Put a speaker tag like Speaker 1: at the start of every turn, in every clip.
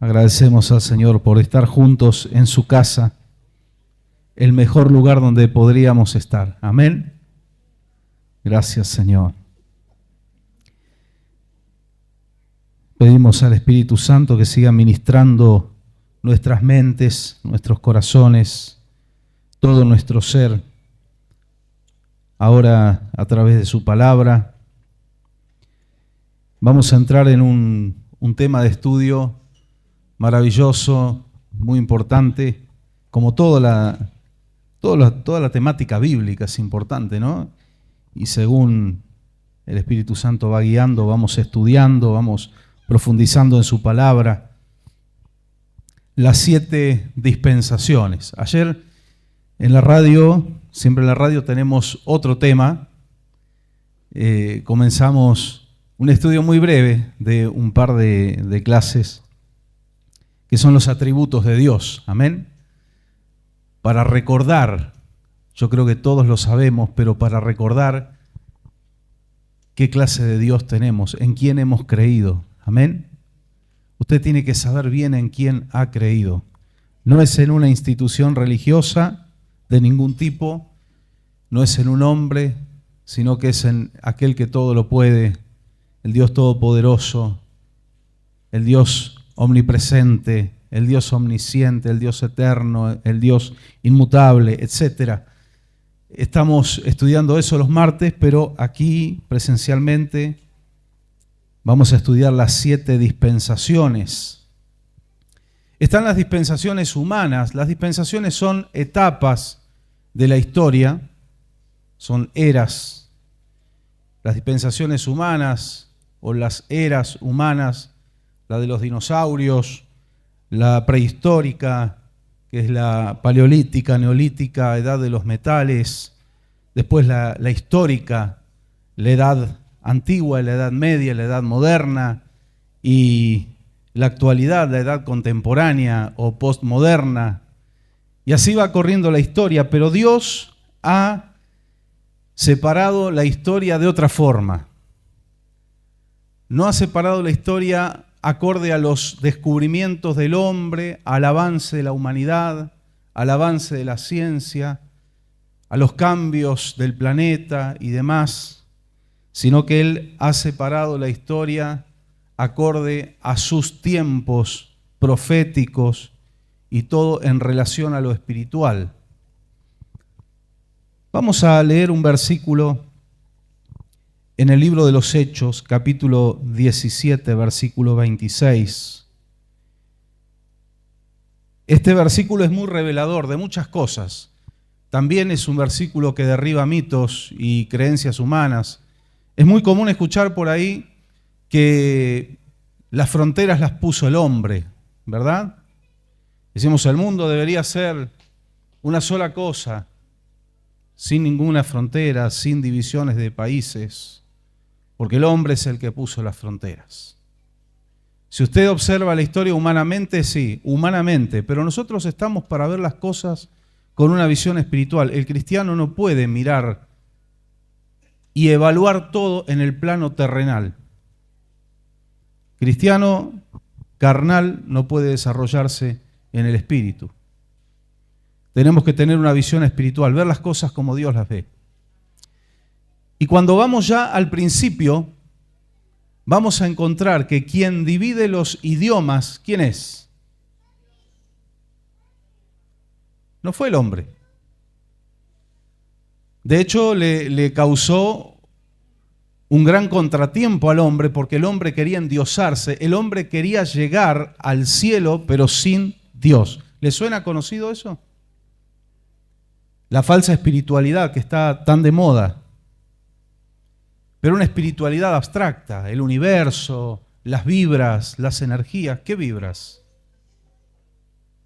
Speaker 1: Agradecemos al Señor por estar juntos en su casa, el mejor lugar donde podríamos estar. Amén. Gracias, Señor. Pedimos al Espíritu Santo que siga ministrando nuestras mentes, nuestros corazones, todo nuestro ser, ahora a través de su palabra. Vamos a entrar en un tema de estudio maravilloso, muy importante, como toda la temática bíblica es importante, ¿no? Y según el Espíritu Santo va guiando, vamos estudiando, vamos profundizando en su palabra. Las 7 dispensaciones. Ayer en la radio, siempre en la radio tenemos otro tema. Comenzamos un estudio muy breve de un par de clases que son los atributos de Dios. Amén. Para recordar, yo creo que todos lo sabemos, pero para recordar qué clase de Dios tenemos, en quién hemos creído. Amén. Usted tiene que saber bien en quién ha creído. No es en una institución religiosa de ningún tipo, no es en un hombre, sino que es en aquel que todo lo puede, el Dios todopoderoso, el Dios omnipresente, el Dios omnisciente, el Dios eterno, el Dios inmutable, etc. Estamos estudiando eso los martes, pero aquí presencialmente vamos a estudiar las 7 dispensaciones. Están las dispensaciones humanas. Las dispensaciones son etapas de la historia, son eras. Las dispensaciones humanas o las eras humanas, la de los dinosaurios, la prehistórica, que es la paleolítica, neolítica, edad de los metales, después la histórica, la edad antigua, la edad media, la edad moderna, y la actualidad, la edad contemporánea o postmoderna. Y así va corriendo la historia, pero Dios ha separado la historia de otra forma. No ha separado la historia acorde a los descubrimientos del hombre, al avance de la humanidad, al avance de la ciencia, a los cambios del planeta y demás, sino que Él ha separado la historia acorde a sus tiempos proféticos y todo en relación a lo espiritual. Vamos a leer un versículo en el libro de los Hechos, capítulo 17, versículo 26. Este versículo es muy revelador de muchas cosas. También es un versículo que derriba mitos y creencias humanas. Es muy común escuchar por ahí que las fronteras las puso el hombre, ¿verdad? Decimos, el mundo debería ser una sola cosa, sin ninguna frontera, sin divisiones de países, porque el hombre es el que puso las fronteras. Si usted observa la historia humanamente, sí, humanamente, pero nosotros estamos para ver las cosas con una visión espiritual. El cristiano no puede mirar y evaluar todo en el plano terrenal. Cristiano carnal no puede desarrollarse en el espíritu. Tenemos que tener una visión espiritual, ver las cosas como Dios las ve. Y cuando vamos ya al principio, vamos a encontrar que quien divide los idiomas, ¿quién es? No fue el hombre. De hecho, le causó un gran contratiempo al hombre porque el hombre quería endiosarse, el hombre quería llegar al cielo pero sin Dios. ¿Le suena conocido eso? La falsa espiritualidad que está tan de moda. Pero una espiritualidad abstracta, el universo, las vibras, las energías. ¿Qué vibras?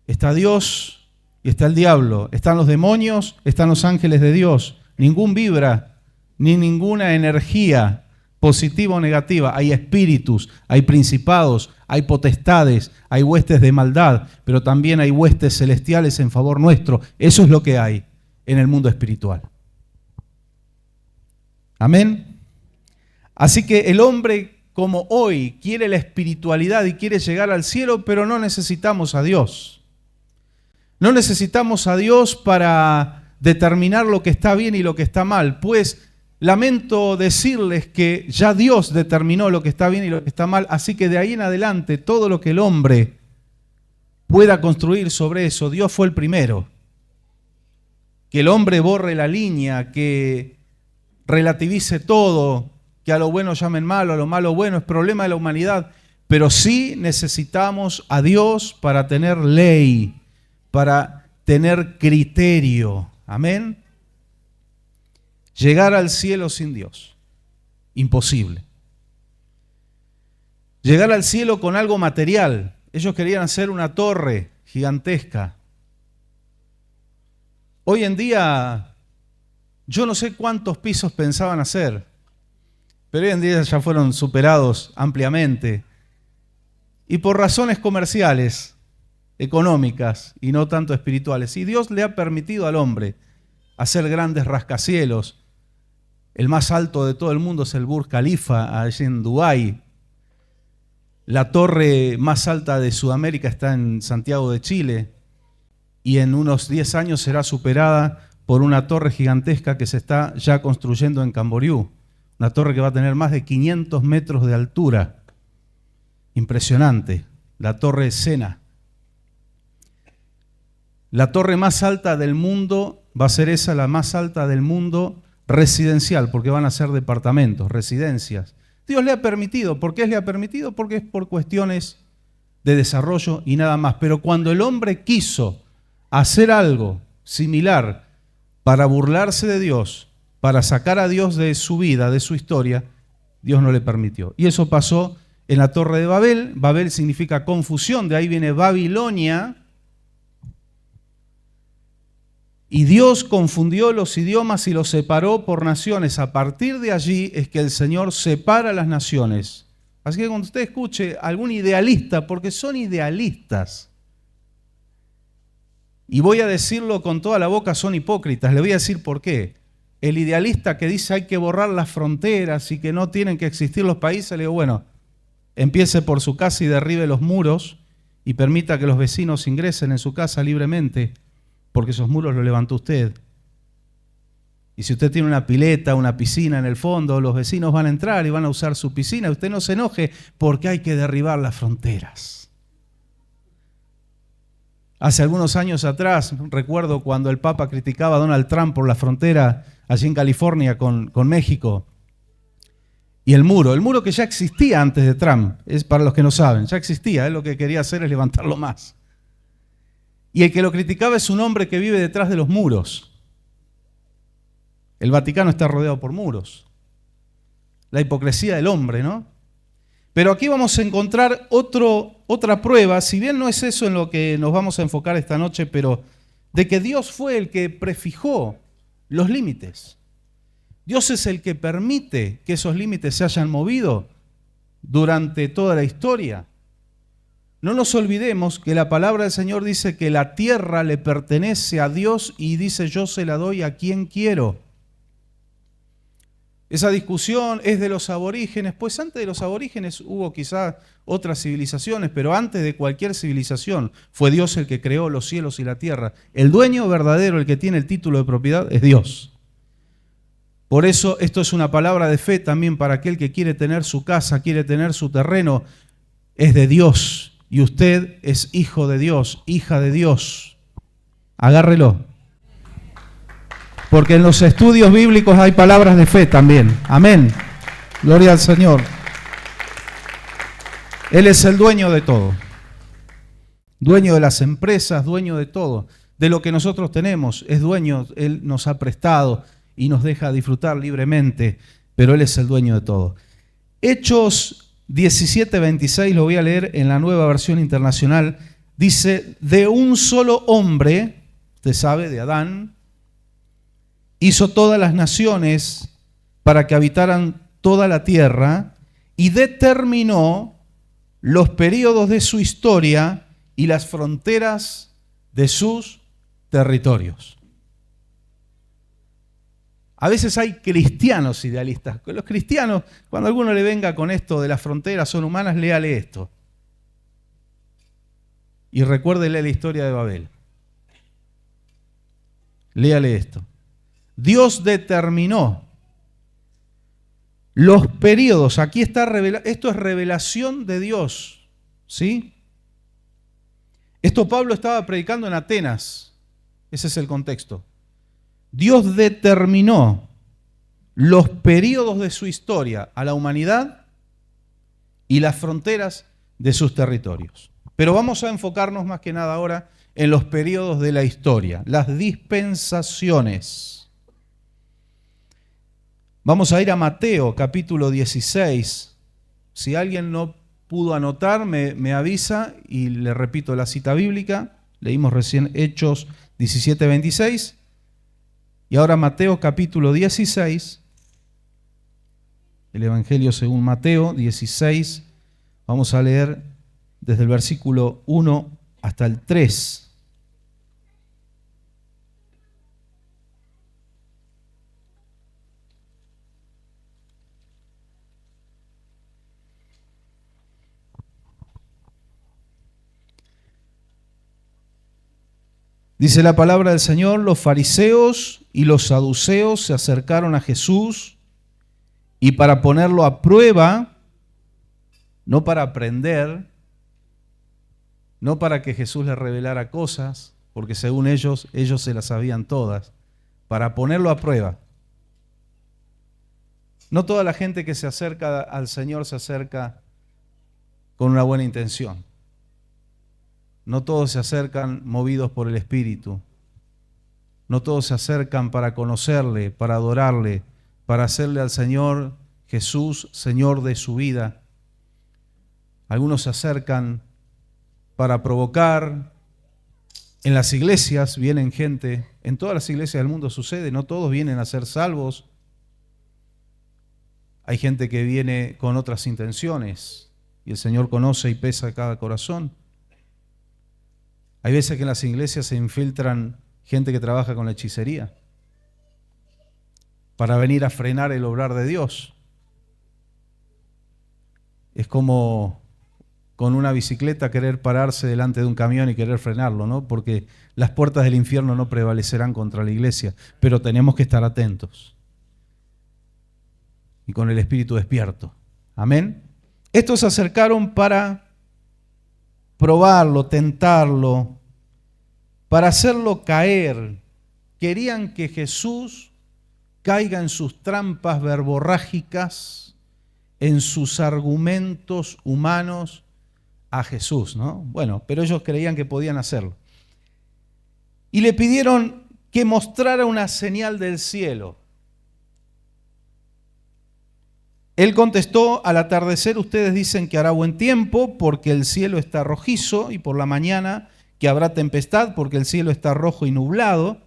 Speaker 1: Está Dios y está el diablo. Están los demonios, están los ángeles de Dios. Ningún vibra, ni ninguna energía positiva o negativa. Hay espíritus, hay principados, hay potestades, hay huestes de maldad, pero también hay huestes celestiales en favor nuestro. Eso es lo que hay en el mundo espiritual. Amén. Así que el hombre como hoy quiere la espiritualidad y quiere llegar al cielo, pero no necesitamos a Dios. No necesitamos a Dios para determinar lo que está bien y lo que está mal, pues lamento decirles que ya Dios determinó lo que está bien y lo que está mal, así que de ahí en adelante todo lo que el hombre pueda construir sobre eso, Dios fue el primero. Que el hombre borre la línea, que relativice todo, que a lo bueno llamen malo, a lo malo bueno, es problema de la humanidad, pero sí necesitamos a Dios para tener ley, para tener criterio. Amén. Llegar al cielo sin Dios, imposible. Llegar al cielo con algo material. Ellos querían hacer una torre gigantesca. Hoy en día, yo no sé cuántos pisos pensaban hacer, pero hoy en día ya fueron superados ampliamente. Y por razones comerciales, económicas y no tanto espirituales. Y Dios le ha permitido al hombre hacer grandes rascacielos. El más alto de todo el mundo es el Burj Khalifa, allí en Dubái. La torre más alta de Sudamérica está en Santiago de Chile. Y en unos 10 años será superada por una torre gigantesca que se está ya construyendo en Camboriú. Una torre que va a tener más de 500 metros de altura. Impresionante. La Torre Sena. La torre más alta del mundo va a ser esa, la más alta del mundo residencial, porque van a ser departamentos, residencias. Dios le ha permitido. ¿Por qué le ha permitido? Porque es por cuestiones de desarrollo y nada más. Pero cuando el hombre quiso hacer algo similar para burlarse de Dios, para sacar a Dios de su vida, de su historia, Dios no le permitió. Y eso pasó en la Torre de Babel. Babel significa confusión, de ahí viene Babilonia. Y Dios confundió los idiomas y los separó por naciones. A partir de allí es que el Señor separa las naciones. Así que cuando usted escuche a algún idealista, porque son idealistas, y voy a decirlo con toda la boca, son hipócritas, le voy a decir por qué. El idealista que dice hay que borrar las fronteras y que no tienen que existir los países, le digo, bueno, empiece por su casa y derribe los muros y permita que los vecinos ingresen en su casa libremente, porque esos muros los levantó usted. Y si usted tiene una pileta, una piscina en el fondo, los vecinos van a entrar y van a usar su piscina. Usted no se enoje porque hay que derribar las fronteras. Hace algunos años atrás, recuerdo cuando el Papa criticaba a Donald Trump por la frontera allí en California con México. Y el muro que ya existía antes de Trump, es para los que no saben, ya existía, él lo que quería hacer es levantarlo más. Y el que lo criticaba es un hombre que vive detrás de los muros. El Vaticano está rodeado por muros. La hipocresía del hombre, ¿no? Pero aquí vamos a encontrar otra prueba, si bien no es eso en lo que nos vamos a enfocar esta noche, pero de que Dios fue el que prefijó los límites. Dios es el que permite que esos límites se hayan movido durante toda la historia. No nos olvidemos que la palabra del Señor dice que la tierra le pertenece a Dios y dice yo se la doy a quien quiero. Esa discusión es de los aborígenes, pues antes de los aborígenes hubo quizás otras civilizaciones, pero antes de cualquier civilización fue Dios el que creó los cielos y la tierra. El dueño verdadero, el que tiene el título de propiedad, es Dios. Por eso esto es una palabra de fe también para aquel que quiere tener su casa, quiere tener su terreno, es de Dios. Y usted es hijo de Dios, hija de Dios. Agárrelo. Porque en los estudios bíblicos hay palabras de fe también. Amén. Gloria al Señor. Él es el dueño de todo. Dueño de las empresas, dueño de todo. De lo que nosotros tenemos, es dueño. Él nos ha prestado y nos deja disfrutar libremente. Pero Él es el dueño de todo. Hechos 17:26, lo voy a leer en la Nueva Versión Internacional, dice, de un solo hombre, usted sabe, de Adán, hizo todas las naciones para que habitaran toda la tierra y determinó los períodos de su historia y las fronteras de sus territorios. A veces hay cristianos idealistas. Los cristianos, cuando alguno le venga con esto de las fronteras son humanas, léale esto. Y recuérdele la historia de Babel. Léale esto. Dios determinó los periodos. Aquí está, esto es revelación de Dios. ¿Sí? Esto Pablo estaba predicando en Atenas. Ese es el contexto. Dios determinó los periodos de su historia a la humanidad y las fronteras de sus territorios. Pero vamos a enfocarnos más que nada ahora en los periodos de la historia, las dispensaciones. Vamos a ir a Mateo capítulo 16. Si alguien no pudo anotar, me avisa y le repito la cita bíblica. Leímos recién Hechos 17:26. Y ahora Mateo capítulo 16, el Evangelio según Mateo 16, vamos a leer desde el versículo 1 hasta el 3. Dice la palabra del Señor: los fariseos y los saduceos se acercaron a Jesús y para ponerlo a prueba, no para aprender, no para que Jesús les revelara cosas, porque según ellos se las sabían todas, para ponerlo a prueba. No toda la gente que se acerca al Señor se acerca con una buena intención. No todos se acercan movidos por el Espíritu. No todos se acercan para conocerle, para adorarle, para hacerle al Señor Jesús Señor de su vida. Algunos se acercan para provocar. En las iglesias vienen gente, en todas las iglesias del mundo sucede, no todos vienen a ser salvos. Hay gente que viene con otras intenciones y el Señor conoce y pesa cada corazón. Hay veces que en las iglesias se infiltran gente que trabaja con la hechicería para venir a frenar el obrar de Dios. Es como con una bicicleta querer pararse delante de un camión y querer frenarlo, ¿no? Porque las puertas del infierno no prevalecerán contra la iglesia, pero tenemos que estar atentos y con el espíritu despierto. Amén. Estos se acercaron para probarlo, tentarlo, para hacerlo caer. Querían que Jesús caiga en sus trampas verborrágicas, en sus argumentos humanos a Jesús, ¿no? Bueno, pero ellos creían que podían hacerlo. Y le pidieron que mostrara una señal del cielo. Él contestó: al atardecer ustedes dicen que hará buen tiempo porque el cielo está rojizo, y por la mañana que habrá tempestad porque el cielo está rojo y nublado.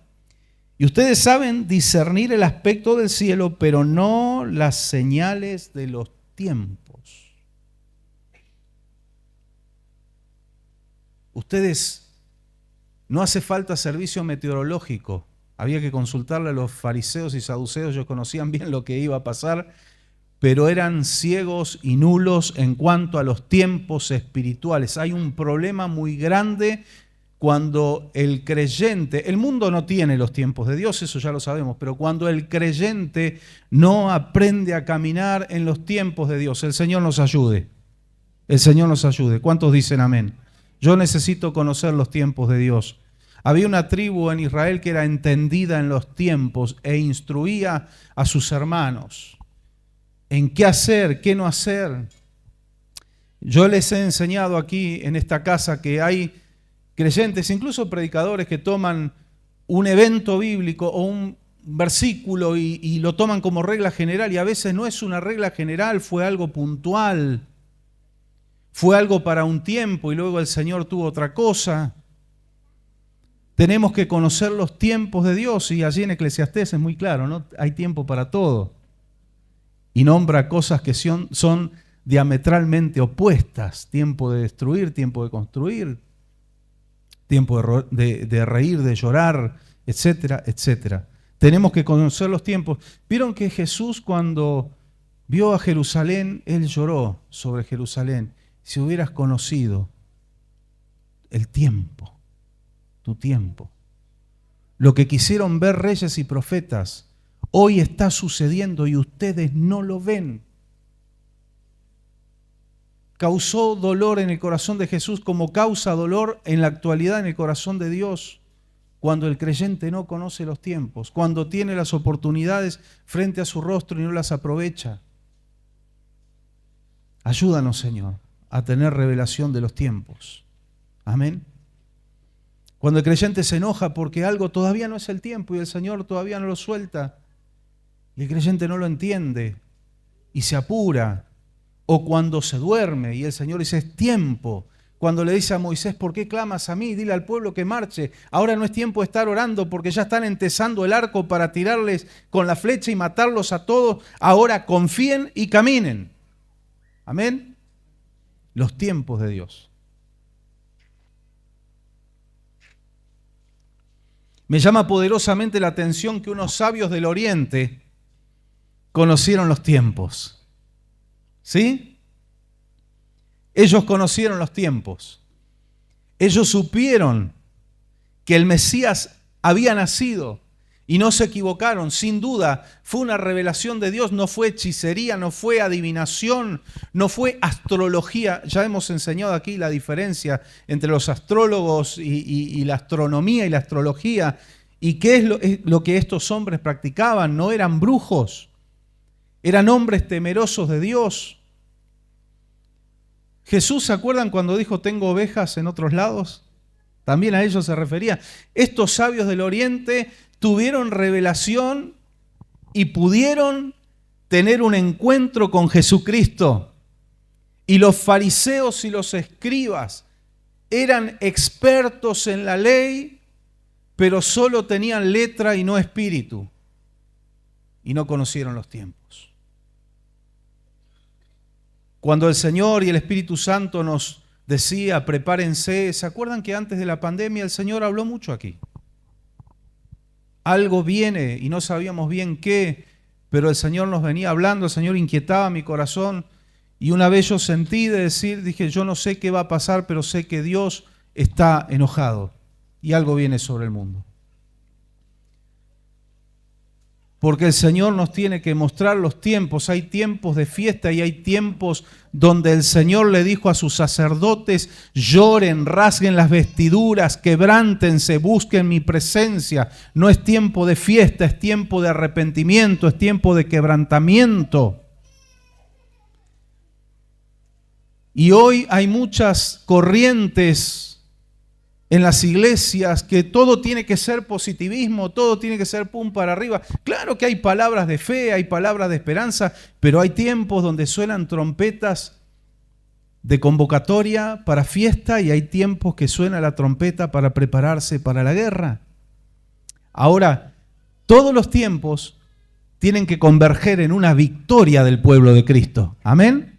Speaker 1: Y ustedes saben discernir el aspecto del cielo, pero no las señales de los tiempos. Ustedes, no hace falta servicio meteorológico. Había que consultarle a los fariseos y saduceos, ellos conocían bien lo que iba a pasar, pero eran ciegos y nulos en cuanto a los tiempos espirituales. Hay un problema muy grande cuando el creyente, el mundo no tiene los tiempos de Dios, eso ya lo sabemos, pero cuando el creyente no aprende a caminar en los tiempos de Dios, el Señor nos ayude. El Señor nos ayude. ¿Cuántos dicen amén? Yo necesito conocer los tiempos de Dios. Había una tribu en Israel que era entendida en los tiempos e instruía a sus hermanos en qué hacer, qué no hacer. Yo les he enseñado aquí en esta casa que hay creyentes, incluso predicadores, que toman un evento bíblico o un versículo y lo toman como regla general, y a veces no es una regla general, fue algo puntual, fue algo para un tiempo y luego el Señor tuvo otra cosa. Tenemos que conocer los tiempos de Dios, y allí en Eclesiastés es muy claro, ¿no? Hay tiempo para todo. Y nombra cosas que son diametralmente opuestas: tiempo de destruir, tiempo de construir, tiempo de reír, de llorar, etcétera, etcétera. Tenemos que conocer los tiempos. ¿Vieron que Jesús cuando vio a Jerusalén, Él lloró sobre Jerusalén? Si hubieras conocido el tiempo, tu tiempo. Lo que quisieron ver reyes y profetas, hoy está sucediendo y ustedes no lo ven. Causó dolor en el corazón de Jesús como causa dolor en la actualidad en el corazón de Dios. Cuando el creyente no conoce los tiempos, cuando tiene las oportunidades frente a su rostro y no las aprovecha. Ayúdanos, Señor, a tener revelación de los tiempos. Amén. Cuando el creyente se enoja porque algo todavía no es el tiempo y el Señor todavía no lo suelta, y el creyente no lo entiende y se apura, o cuando se duerme y el Señor dice es tiempo. Cuando le dice a Moisés, ¿por qué clamas a mí? Dile al pueblo que marche. Ahora no es tiempo de estar orando porque ya están entesando el arco para tirarles con la flecha y matarlos a todos. Ahora confíen y caminen. Amén. Los tiempos de Dios. Me llama poderosamente la atención que unos sabios del Oriente conocieron los tiempos. ¿Sí? Ellos conocieron los tiempos. Ellos supieron que el Mesías había nacido y no se equivocaron. Sin duda, fue una revelación de Dios, no fue hechicería, no fue adivinación, no fue astrología. Ya hemos enseñado aquí la diferencia entre los astrólogos y la astronomía y la astrología. ¿Y qué es lo que estos hombres practicaban? No eran brujos, eran hombres temerosos de Dios. Jesús, ¿se acuerdan cuando dijo tengo ovejas en otros lados? También a ellos se refería. Estos sabios del Oriente tuvieron revelación y pudieron tener un encuentro con Jesucristo. Y los fariseos y los escribas eran expertos en la ley, pero solo tenían letra y no espíritu. Y no conocieron los tiempos. Cuando el Señor y el Espíritu Santo nos decía, prepárense, ¿se acuerdan que antes de la pandemia el Señor habló mucho aquí? Algo viene y no sabíamos bien qué, pero el Señor nos venía hablando, el Señor inquietaba mi corazón y una vez yo sentí de decir, dije, yo no sé qué va a pasar, pero sé que Dios está enojado y algo viene sobre el mundo. Porque el Señor nos tiene que mostrar los tiempos. Hay tiempos de fiesta y hay tiempos donde el Señor le dijo a sus sacerdotes, lloren, rasguen las vestiduras, quebrántense, busquen mi presencia. No es tiempo de fiesta, es tiempo de arrepentimiento, es tiempo de quebrantamiento. Y hoy hay muchas corrientes en las iglesias que todo tiene que ser positivismo, todo tiene que ser pum para arriba. Claro que hay palabras de fe, hay palabras de esperanza, pero hay tiempos donde suenan trompetas de convocatoria para fiesta y hay tiempos que suena la trompeta para prepararse para la guerra. Ahora, todos los tiempos tienen que converger en una victoria del pueblo de Cristo. Amén.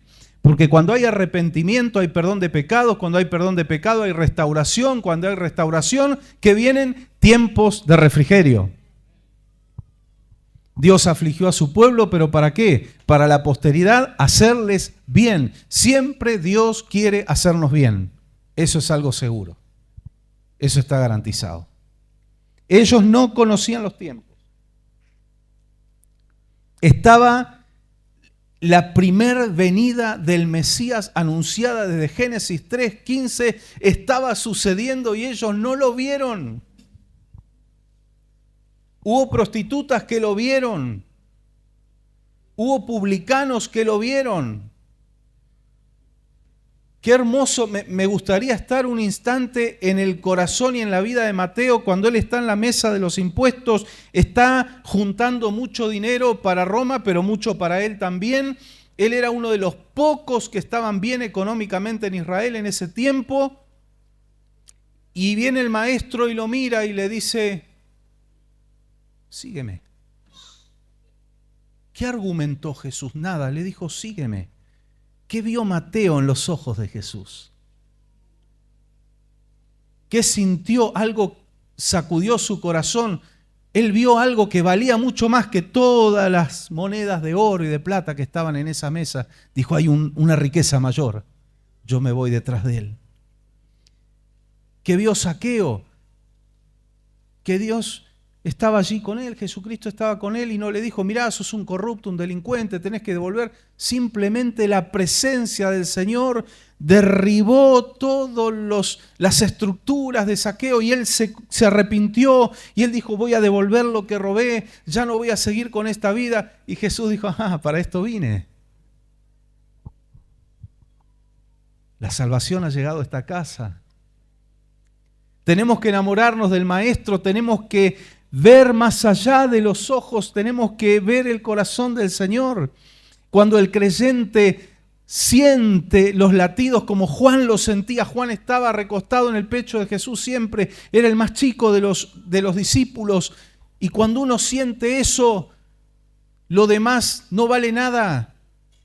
Speaker 1: Porque cuando hay arrepentimiento hay perdón de pecados, cuando hay perdón de pecado hay restauración, cuando hay restauración que vienen tiempos de refrigerio. Dios afligió a su pueblo, pero ¿para qué? Para la posteridad hacerles bien. Siempre Dios quiere hacernos bien. Eso es algo seguro. Eso está garantizado. Ellos no conocían los tiempos. Estaba la primer venida del Mesías anunciada desde Génesis 3:15 estaba sucediendo y ellos no lo vieron. Hubo prostitutas que lo vieron. Hubo publicanos que lo vieron. Qué hermoso, me gustaría estar un instante en el corazón y en la vida de Mateo cuando él está en la mesa de los impuestos, está juntando mucho dinero para Roma, pero mucho para él también. Él era uno de los pocos que estaban bien económicamente en Israel en ese tiempo. Y viene el maestro y lo mira y le dice, sígueme. ¿Qué argumentó Jesús? Nada, le dijo, sígueme. ¿Qué vio Mateo en los ojos de Jesús? ¿Qué sintió? Algo sacudió su corazón. Él vio algo que valía mucho más que todas las monedas de oro y de plata que estaban en esa mesa. Dijo, hay una riqueza mayor. Yo me voy detrás de él. Que vio Zaqueo, que Dios estaba allí con él, Jesucristo estaba con él y no le dijo, mirá, sos un corrupto, un delincuente, tenés que devolver. Simplemente la presencia del Señor derribó todas las estructuras de Zaqueo y él se arrepintió y él dijo, voy a devolver lo que robé, ya no voy a seguir con esta vida. Y Jesús dijo, para esto vine. La salvación ha llegado a esta casa. Tenemos que enamorarnos del Maestro, tenemos que ver más allá de los ojos, tenemos que ver el corazón del Señor. Cuando el creyente siente los latidos como Juan los sentía, Juan estaba recostado en el pecho de Jesús siempre, era el más chico de los discípulos, y cuando uno siente eso, lo demás no vale nada.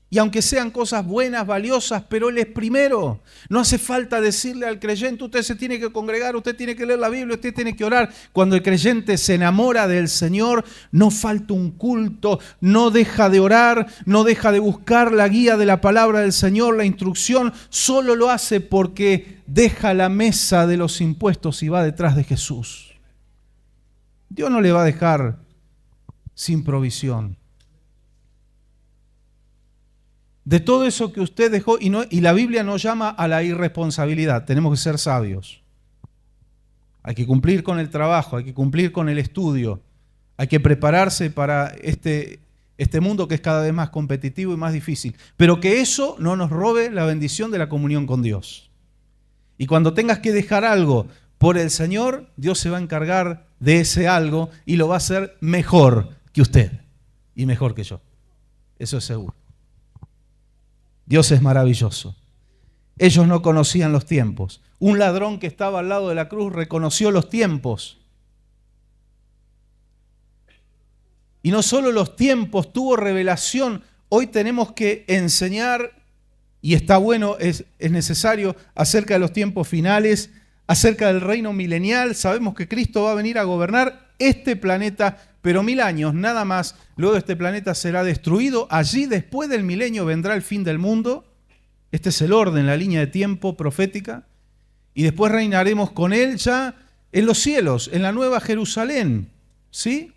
Speaker 1: Y aunque sean cosas buenas, valiosas, pero Él es primero. No hace falta decirle al creyente, usted se tiene que congregar, usted tiene que leer la Biblia, usted tiene que orar. Cuando el creyente se enamora del Señor, no falta un culto, no deja de orar, no deja de buscar la guía de la palabra del Señor, la instrucción. Solo lo hace porque deja la mesa de los impuestos y va detrás de Jesús. Dios no le va a dejar sin provisión. De todo eso que usted dejó, y la Biblia nos llama a la irresponsabilidad, tenemos que ser sabios. Hay que cumplir con el trabajo, hay que cumplir con el estudio, hay que prepararse para este mundo que es cada vez más competitivo y más difícil. Pero que eso no nos robe la bendición de la comunión con Dios. Y cuando tengas que dejar algo por el Señor, Dios se va a encargar de ese algo y lo va a hacer mejor que usted y mejor que yo. Eso es seguro. Dios es maravilloso. Ellos no conocían los tiempos. Un ladrón que estaba al lado de la cruz reconoció los tiempos. Y no solo los tiempos, tuvo revelación. Hoy tenemos que enseñar, y está bueno, es necesario, acerca de los tiempos finales, acerca del reino milenial. Sabemos que Cristo va a venir a gobernar este planeta, pero 1000 años nada más. Luego este planeta será destruido. Allí, después del milenio, vendrá el fin del mundo. Este es el orden, la línea de tiempo profética. Y después reinaremos con Él ya en los cielos, en la nueva Jerusalén. ¿Sí?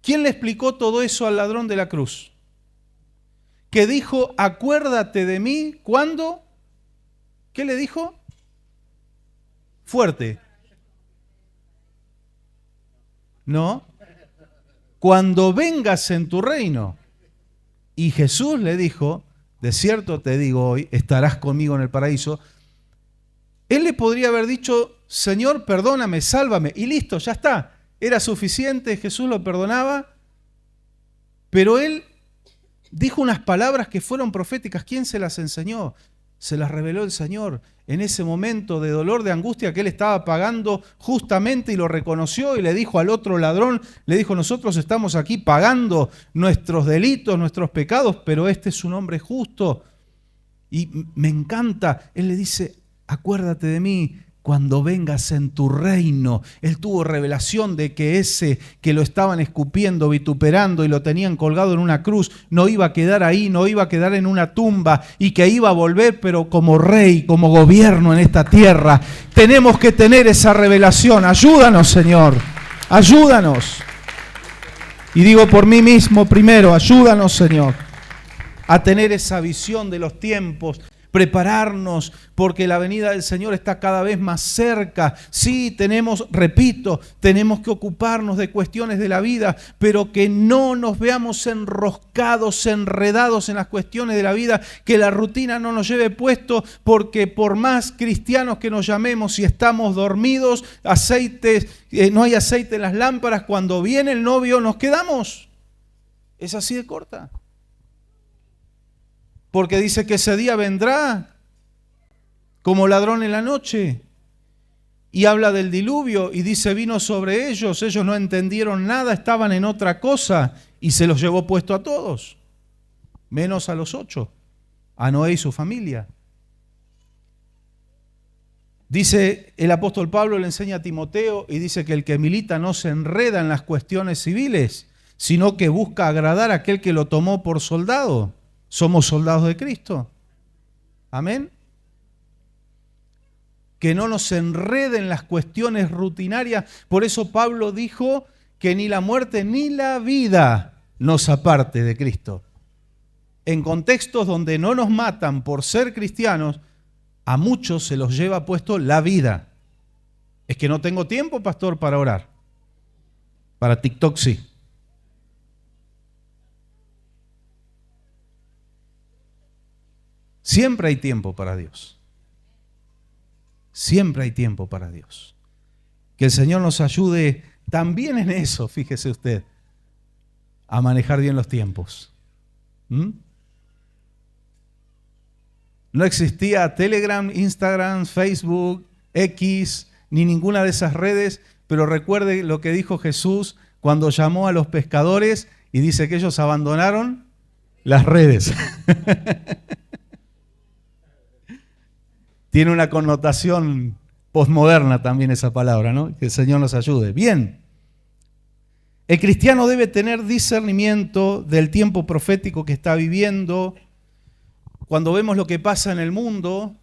Speaker 1: ¿Quién le explicó todo eso al ladrón de la cruz? Que dijo, acuérdate de mí, ¿cuándo? ¿Qué le dijo? Fuerte. No. Cuando vengas en tu reino. Y Jesús le dijo, de cierto te digo hoy, estarás conmigo en el paraíso. Él le podría haber dicho, Señor, perdóname, sálvame, y listo, ya está. Era suficiente, Jesús lo perdonaba, pero él dijo unas palabras que fueron proféticas. ¿Quién se las enseñó? Se las reveló el Señor en ese momento de dolor, de angustia que él estaba pagando justamente, y lo reconoció y le dijo al otro ladrón, le dijo, nosotros estamos aquí pagando nuestros delitos, nuestros pecados, pero este es un hombre justo. Y me encanta, él le dice, acuérdate de mí cuando vengas en tu reino. Él tuvo revelación de que ese que lo estaban escupiendo, vituperando y lo tenían colgado en una cruz, no iba a quedar ahí, no iba a quedar en una tumba, y que iba a volver, pero como rey, como gobierno en esta tierra. Tenemos que tener esa revelación. Ayúdanos, Señor, ayúdanos. Y digo por mí mismo primero, ayúdanos, Señor, a tener esa visión de los tiempos. Prepararnos, porque la venida del Señor está cada vez más cerca. Sí, tenemos que ocuparnos de cuestiones de la vida, pero que no nos veamos enroscados, enredados en las cuestiones de la vida, que la rutina no nos lleve puesto, porque por más cristianos que nos llamemos, si estamos dormidos, no hay aceite en las lámparas, cuando viene el novio nos quedamos. Es así de corta. Porque dice que ese día vendrá como ladrón en la noche. Y habla del diluvio y dice, vino sobre ellos. Ellos no entendieron nada, estaban en otra cosa. Y se los llevó puesto a todos. Menos a los 8. A Noé y su familia. Dice el apóstol Pablo, le enseña a Timoteo y dice que el que milita no se enreda en las cuestiones civiles, sino que busca agradar a aquel que lo tomó por soldado. Somos soldados de Cristo. Amén. Que no nos enreden las cuestiones rutinarias. Por eso Pablo dijo que ni la muerte ni la vida nos aparte de Cristo. En contextos donde no nos matan por ser cristianos, a muchos se los lleva puesto la vida. Es que no tengo tiempo, pastor, para orar. Para TikTok sí. Siempre hay tiempo para Dios. Siempre hay tiempo para Dios. Que el Señor nos ayude también en eso, fíjese usted, a manejar bien los tiempos. No existía Telegram, Instagram, Facebook, X, ni ninguna de esas redes, pero recuerde lo que dijo Jesús cuando llamó a los pescadores y dice que ellos abandonaron las redes. Tiene una connotación posmoderna también esa palabra, ¿no? Que el Señor nos ayude. Bien. El cristiano debe tener discernimiento del tiempo profético que está viviendo. Cuando vemos lo que pasa en el mundo,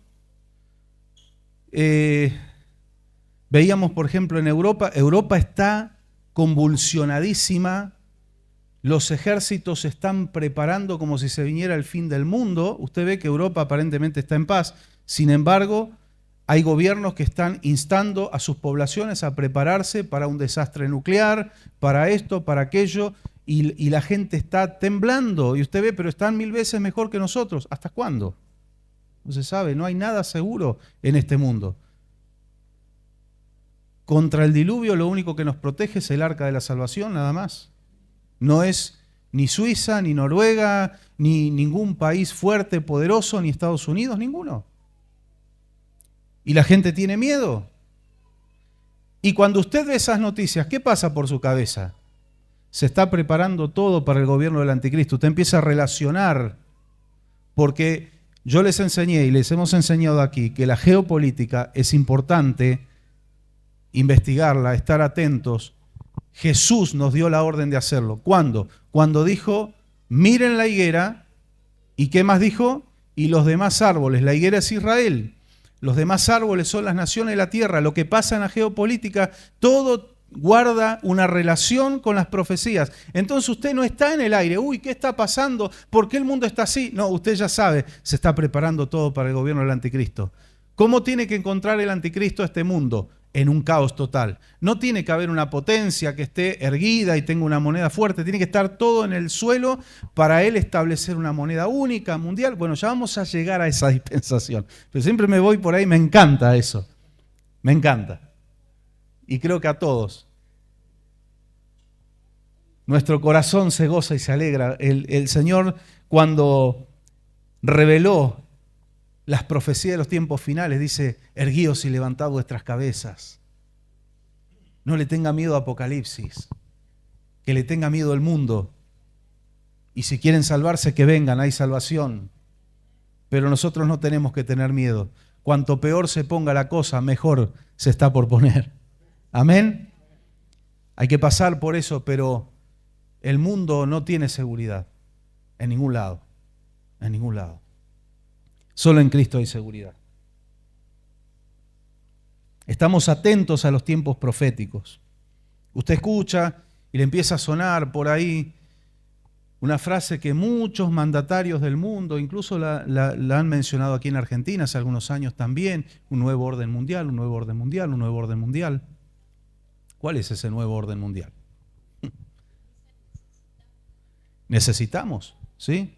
Speaker 1: veíamos, por ejemplo, en Europa, Europa está convulsionadísima, los ejércitos se están preparando como si se viniera el fin del mundo. Usted ve que Europa aparentemente está en paz. Sin embargo, hay gobiernos que están instando a sus poblaciones a prepararse para un desastre nuclear, para esto, para aquello, y la gente está temblando. Y usted ve, pero están 1000 veces mejor que nosotros. ¿Hasta cuándo? No se sabe, no hay nada seguro en este mundo. Contra el diluvio lo único que nos protege es el arca de la salvación, nada más. No es ni Suiza, ni Noruega, ni ningún país fuerte, poderoso, ni Estados Unidos, ninguno. Y la gente tiene miedo. Y cuando usted ve esas noticias, ¿qué pasa por su cabeza? Se está preparando todo para el gobierno del anticristo. Usted empieza a relacionar, porque yo les enseñé y les hemos enseñado aquí que la geopolítica es importante investigarla, estar atentos. Jesús nos dio la orden de hacerlo. ¿Cuándo? Cuando dijo, miren la higuera, ¿y qué más dijo? Y los demás árboles. La higuera es Israel. Los demás árboles son las naciones de la tierra. Lo que pasa en la geopolítica, todo guarda una relación con las profecías. Entonces usted no está en el aire. Uy, ¿qué está pasando? ¿Por qué el mundo está así? No, usted ya sabe, se está preparando todo para el gobierno del anticristo. ¿Cómo tiene que encontrar el anticristo este mundo? En un caos total. No tiene que haber una potencia que esté erguida y tenga una moneda fuerte. Tiene que estar todo en el suelo para él establecer una moneda única, mundial. Bueno, ya vamos a llegar a esa dispensación. Pero siempre me voy por ahí, me encanta eso. Me encanta. Y creo que a todos. Nuestro corazón se goza y se alegra. El Señor, cuando reveló las profecías de los tiempos finales, dice, erguíos y levantad vuestras cabezas. No le tenga miedo a Apocalipsis, que le tenga miedo el mundo. Y si quieren salvarse, que vengan, hay salvación. Pero nosotros no tenemos que tener miedo. Cuanto peor se ponga la cosa, mejor se está por poner. Amén. Hay que pasar por eso, pero el mundo no tiene seguridad. En ningún lado. En ningún lado. Solo en Cristo hay seguridad. Estamos atentos a los tiempos proféticos. Usted escucha y le empieza a sonar por ahí una frase que muchos mandatarios del mundo, incluso la han mencionado aquí en Argentina hace algunos años también, un nuevo orden mundial, un nuevo orden mundial, un nuevo orden mundial. ¿Cuál es ese nuevo orden mundial? Necesitamos, ¿sí?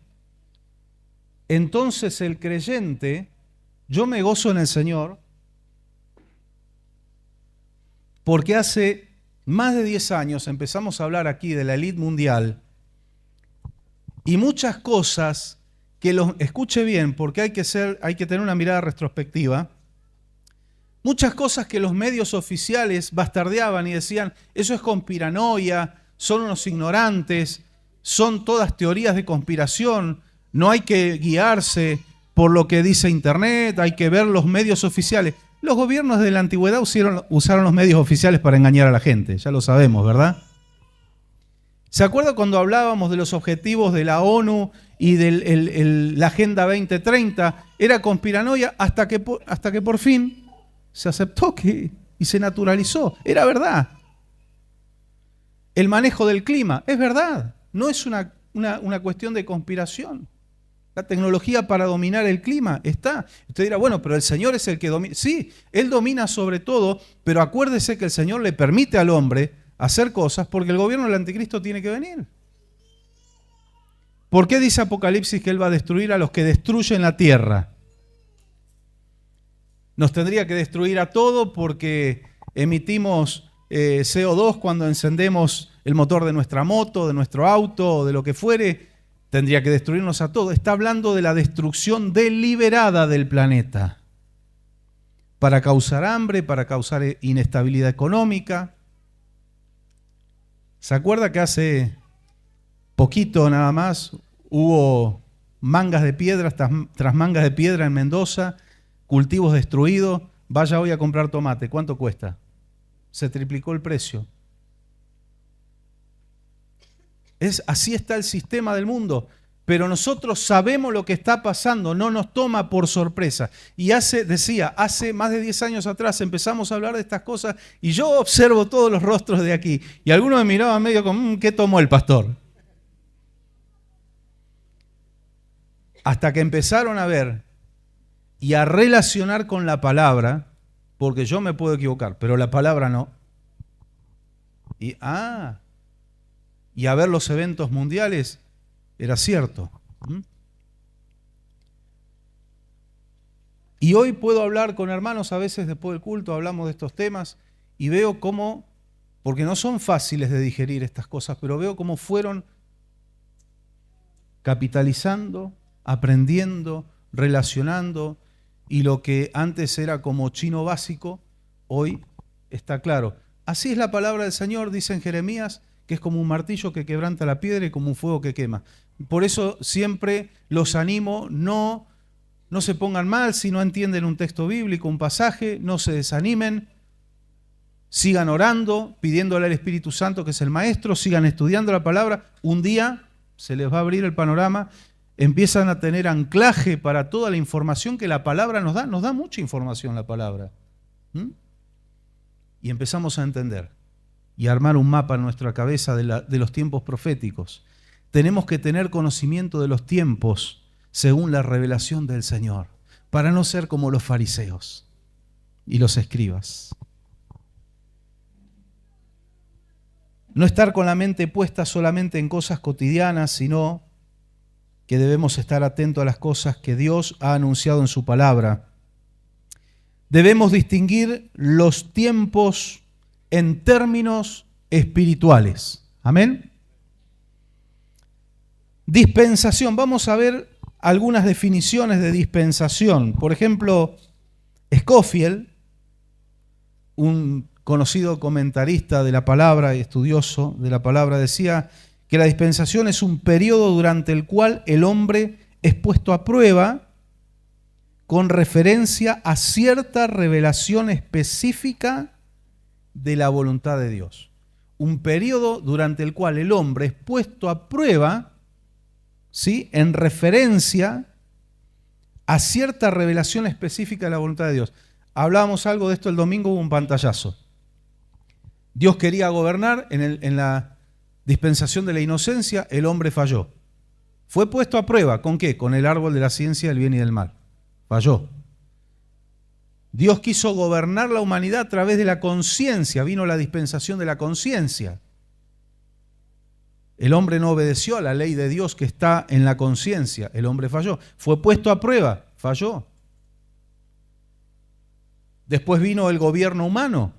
Speaker 1: Entonces el creyente, yo me gozo en el Señor, porque hace más de 10 años empezamos a hablar aquí de la élite mundial y muchas cosas que escuche bien, porque hay que tener una mirada retrospectiva, muchas cosas que los medios oficiales bastardeaban y decían, eso es conspiranoia, son unos ignorantes, son todas teorías de conspiración. No hay que guiarse por lo que dice Internet, hay que ver los medios oficiales. Los gobiernos de la antigüedad usaron los medios oficiales para engañar a la gente, ya lo sabemos, ¿verdad? ¿Se acuerda cuando hablábamos de los objetivos de la ONU y de la Agenda 2030? Era conspiranoia hasta que por fin se aceptó y se naturalizó. Era verdad. El manejo del clima, es verdad. No es una cuestión de conspiración. La tecnología para dominar el clima está. Usted dirá, bueno, pero el Señor es el que domina. Sí, Él domina sobre todo, pero acuérdese que el Señor le permite al hombre hacer cosas porque el gobierno del anticristo tiene que venir. ¿Por qué dice Apocalipsis que Él va a destruir a los que destruyen la tierra? Nos tendría que destruir a todo porque emitimos CO2 cuando encendemos el motor de nuestra moto, de nuestro auto o de lo que fuere. Tendría que destruirnos a todos. Está hablando de la destrucción deliberada del planeta para causar hambre, para causar inestabilidad económica. ¿Se acuerda que hace poquito nada más hubo mangas de piedra tras mangas de piedra en Mendoza, cultivos destruidos? Vaya hoy a comprar tomate, ¿cuánto cuesta? Se triplicó el precio. Así está el sistema del mundo, pero nosotros sabemos lo que está pasando, no nos toma por sorpresa. Y hace más de 10 años atrás empezamos a hablar de estas cosas y yo observo todos los rostros de aquí y algunos me miraban medio como, ¿qué tomó el pastor? Hasta que empezaron a ver y a relacionar con la palabra, porque yo me puedo equivocar, pero la palabra no. Y a ver los eventos mundiales, era cierto. Y hoy puedo hablar con hermanos, a veces después del culto hablamos de estos temas y veo cómo, porque no son fáciles de digerir estas cosas, pero veo cómo fueron capitalizando, aprendiendo, relacionando, y lo que antes era como chino básico, hoy está claro. Así es la palabra del Señor, dice en Jeremías, que es como un martillo que quebranta la piedra y como un fuego que quema. Por eso siempre los animo, no se pongan mal si no entienden un texto bíblico, un pasaje, no se desanimen, sigan orando, pidiéndole al Espíritu Santo, que es el Maestro, sigan estudiando la palabra. Un día se les va a abrir el panorama, empiezan a tener anclaje para toda la información que la palabra nos da mucha información la palabra. Y empezamos a entender y armar un mapa en nuestra cabeza de los tiempos proféticos. Tenemos que tener conocimiento de los tiempos según la revelación del Señor, para no ser como los fariseos y los escribas. No estar con la mente puesta solamente en cosas cotidianas, sino que debemos estar atentos a las cosas que Dios ha anunciado en su palabra. Debemos distinguir los tiempos en términos espirituales. Amén. Dispensación. Vamos a ver algunas definiciones de dispensación. Por ejemplo, Scofield, un conocido comentarista de la palabra y estudioso de la palabra, decía que la dispensación es un periodo durante el cual el hombre es puesto a prueba con referencia a cierta revelación específica de la voluntad de Dios. Un periodo durante el cual el hombre es puesto a prueba, ¿sí?, en referencia a cierta revelación específica de la voluntad de Dios. Hablábamos algo de esto el domingo, hubo un pantallazo. Dios quería gobernar en la dispensación de la inocencia, el hombre falló. Fue puesto a prueba, ¿con qué? Con el árbol de la ciencia del bien y del mal. Falló. Dios quiso gobernar la humanidad a través de la conciencia, vino la dispensación de la conciencia. El hombre no obedeció a la ley de Dios que está en la conciencia, el hombre falló. Fue puesto a prueba, falló. Después vino el gobierno humano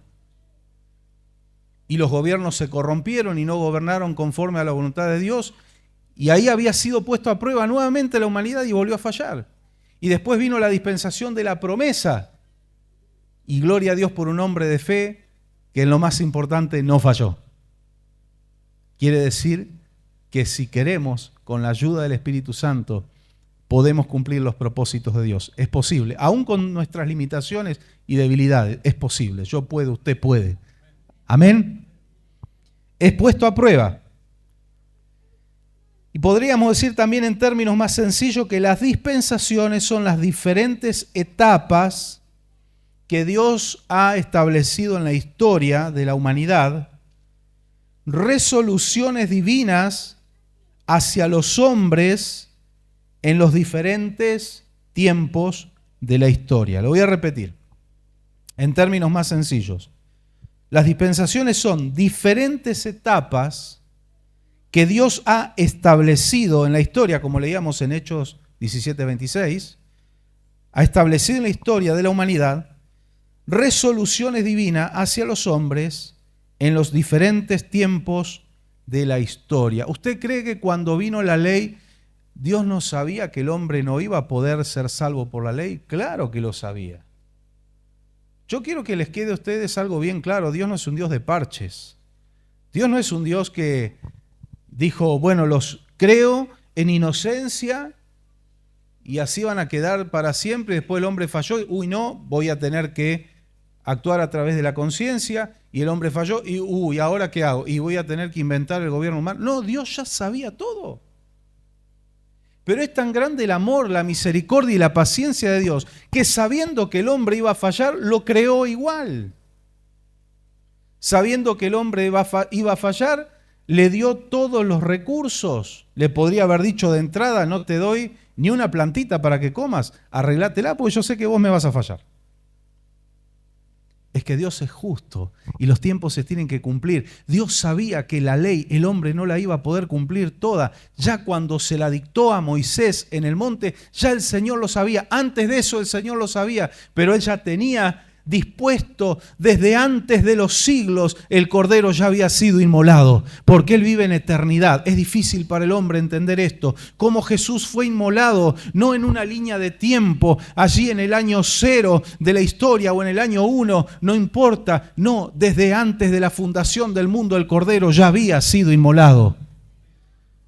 Speaker 1: y los gobiernos se corrompieron y no gobernaron conforme a la voluntad de Dios, y ahí había sido puesto a prueba nuevamente la humanidad y volvió a fallar. Y después vino la dispensación de la promesa, y gloria a Dios por un hombre de fe que en lo más importante no falló. Quiere decir que si queremos, con la ayuda del Espíritu Santo, podemos cumplir los propósitos de Dios. Es posible, aún con nuestras limitaciones y debilidades, es posible. Yo puedo, usted puede. Amén. Es puesto a prueba. Y podríamos decir también en términos más sencillos que las dispensaciones son las diferentes etapas que Dios ha establecido en la historia de la humanidad, resoluciones divinas hacia los hombres en los diferentes tiempos de la historia. Lo voy a repetir en términos más sencillos. Las dispensaciones son diferentes etapas que Dios ha establecido en la historia, como leíamos en Hechos 17:26, ha establecido en la historia de la humanidad resoluciones divinas hacia los hombres en los diferentes tiempos de la historia. ¿Usted cree que cuando vino la ley, Dios no sabía que el hombre no iba a poder ser salvo por la ley? Claro que lo sabía. Yo quiero que les quede a ustedes algo bien claro. Dios no es un Dios de parches. Dios no es un Dios que dijo, bueno, los creo en inocencia y así van a quedar para siempre. Después el hombre falló. Uy, no, voy a tener que actuar a través de la conciencia. Y el hombre falló. Y uy, ¿ahora qué hago? Y voy a tener que inventar el gobierno humano. No, Dios ya sabía todo. Pero es tan grande el amor, la misericordia y la paciencia de Dios, que sabiendo que el hombre iba a fallar, lo creó igual. Sabiendo que el hombre iba a fallar, le dio todos los recursos. Le podría haber dicho de entrada, no te doy ni una plantita para que comas, arreglátela porque yo sé que vos me vas a fallar. Es que Dios es justo y los tiempos se tienen que cumplir. Dios sabía que la ley el hombre no la iba a poder cumplir toda. Ya cuando se la dictó a Moisés en el monte, ya el Señor lo sabía. Antes de eso el Señor lo sabía, pero Él ya tenía dispuesto desde antes de los siglos. El Cordero ya había sido inmolado, porque Él vive en eternidad. Es difícil para el hombre entender esto. Cómo Jesús fue inmolado, no en una línea de tiempo, allí en el año 0 de la historia o en el año 1, no importa. No, desde antes de la fundación del mundo el Cordero ya había sido inmolado.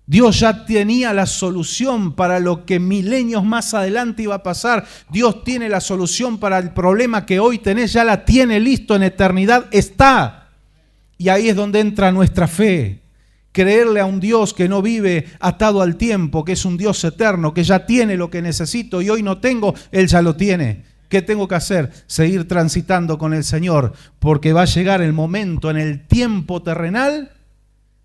Speaker 1: Dios ya tenía la solución para lo que milenios más adelante iba a pasar. Dios tiene la solución para el problema que hoy tenés, ya la tiene listo, en eternidad está. Y ahí es donde entra nuestra fe. Creerle a un Dios que no vive atado al tiempo, que es un Dios eterno, que ya tiene lo que necesito y hoy no tengo, Él ya lo tiene. ¿Qué tengo que hacer? Seguir transitando con el Señor, porque va a llegar el momento en el tiempo terrenal,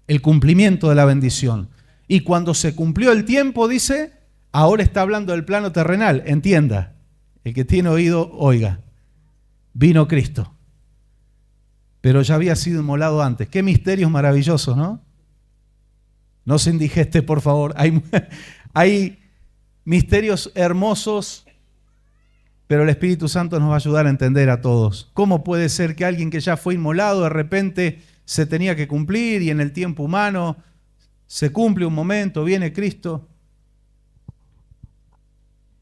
Speaker 1: el cumplimiento de la bendición. Y cuando se cumplió el tiempo, dice, ahora está hablando del plano terrenal. Entienda, el que tiene oído, oiga. Vino Cristo, pero ya había sido inmolado antes. Qué misterios maravillosos, ¿no? No se indigeste, por favor. Hay misterios hermosos, pero el Espíritu Santo nos va a ayudar a entender a todos. ¿Cómo puede ser que alguien que ya fue inmolado de repente se tenía que cumplir y en el tiempo humano se cumple un momento, viene Cristo?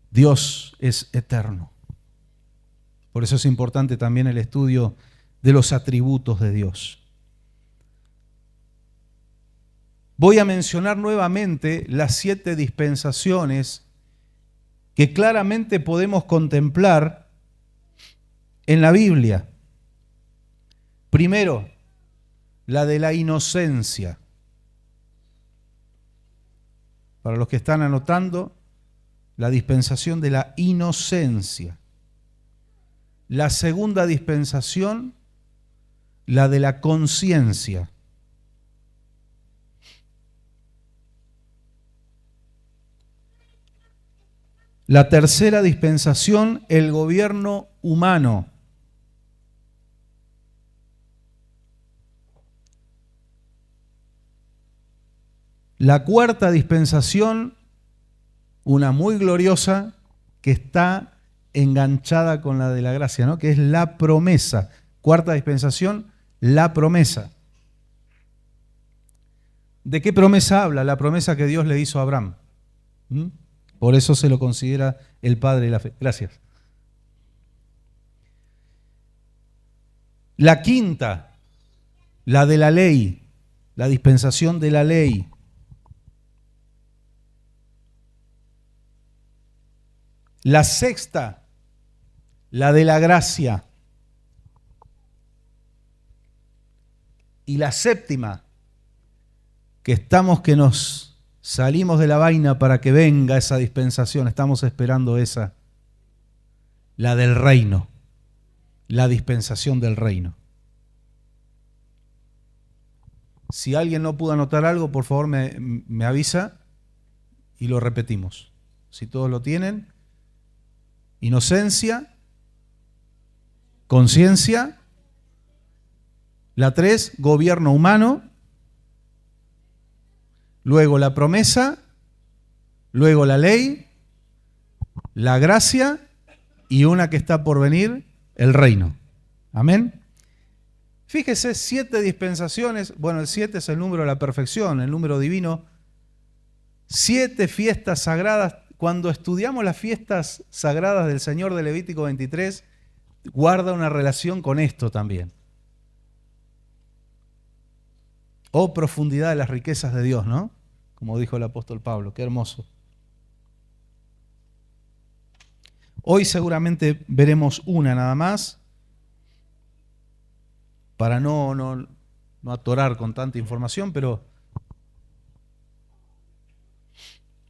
Speaker 1: Dios es eterno. Por eso es importante también el estudio de los atributos de Dios. Voy a mencionar nuevamente las 7 dispensaciones que claramente podemos contemplar en la Biblia. Primero, la de la inocencia. Para los que están anotando, la dispensación de la inocencia. La segunda dispensación, la de la conciencia. La tercera dispensación, el gobierno humano. La cuarta dispensación, una muy gloriosa, que está enganchada con la de la gracia, ¿no? Que es la promesa. Cuarta dispensación, la promesa. ¿De qué promesa habla? La promesa que Dios le hizo a Abraham. Por eso se lo considera el padre de la fe. Gracias. La quinta, la de la ley, la dispensación de la ley. La sexta, la de la gracia. Y la séptima, que nos salimos de la vaina para que venga esa dispensación, estamos esperando esa, la del reino, la dispensación del reino. Si alguien no pudo anotar algo, por favor me avisa y lo repetimos. Si todos lo tienen, inocencia, conciencia. La 3, gobierno humano. Luego la promesa. Luego la ley. La gracia. Y una que está por venir, el reino. Amén. Fíjese, 7 dispensaciones. Bueno, el 7 es el número de la perfección, el número divino. 7 fiestas sagradas. Cuando estudiamos las fiestas sagradas del Señor de Levítico 23, guarda una relación con esto también. Oh, profundidad de las riquezas de Dios, ¿no? Como dijo el apóstol Pablo, qué hermoso. Hoy seguramente veremos una nada más, para no atorar con tanta información, pero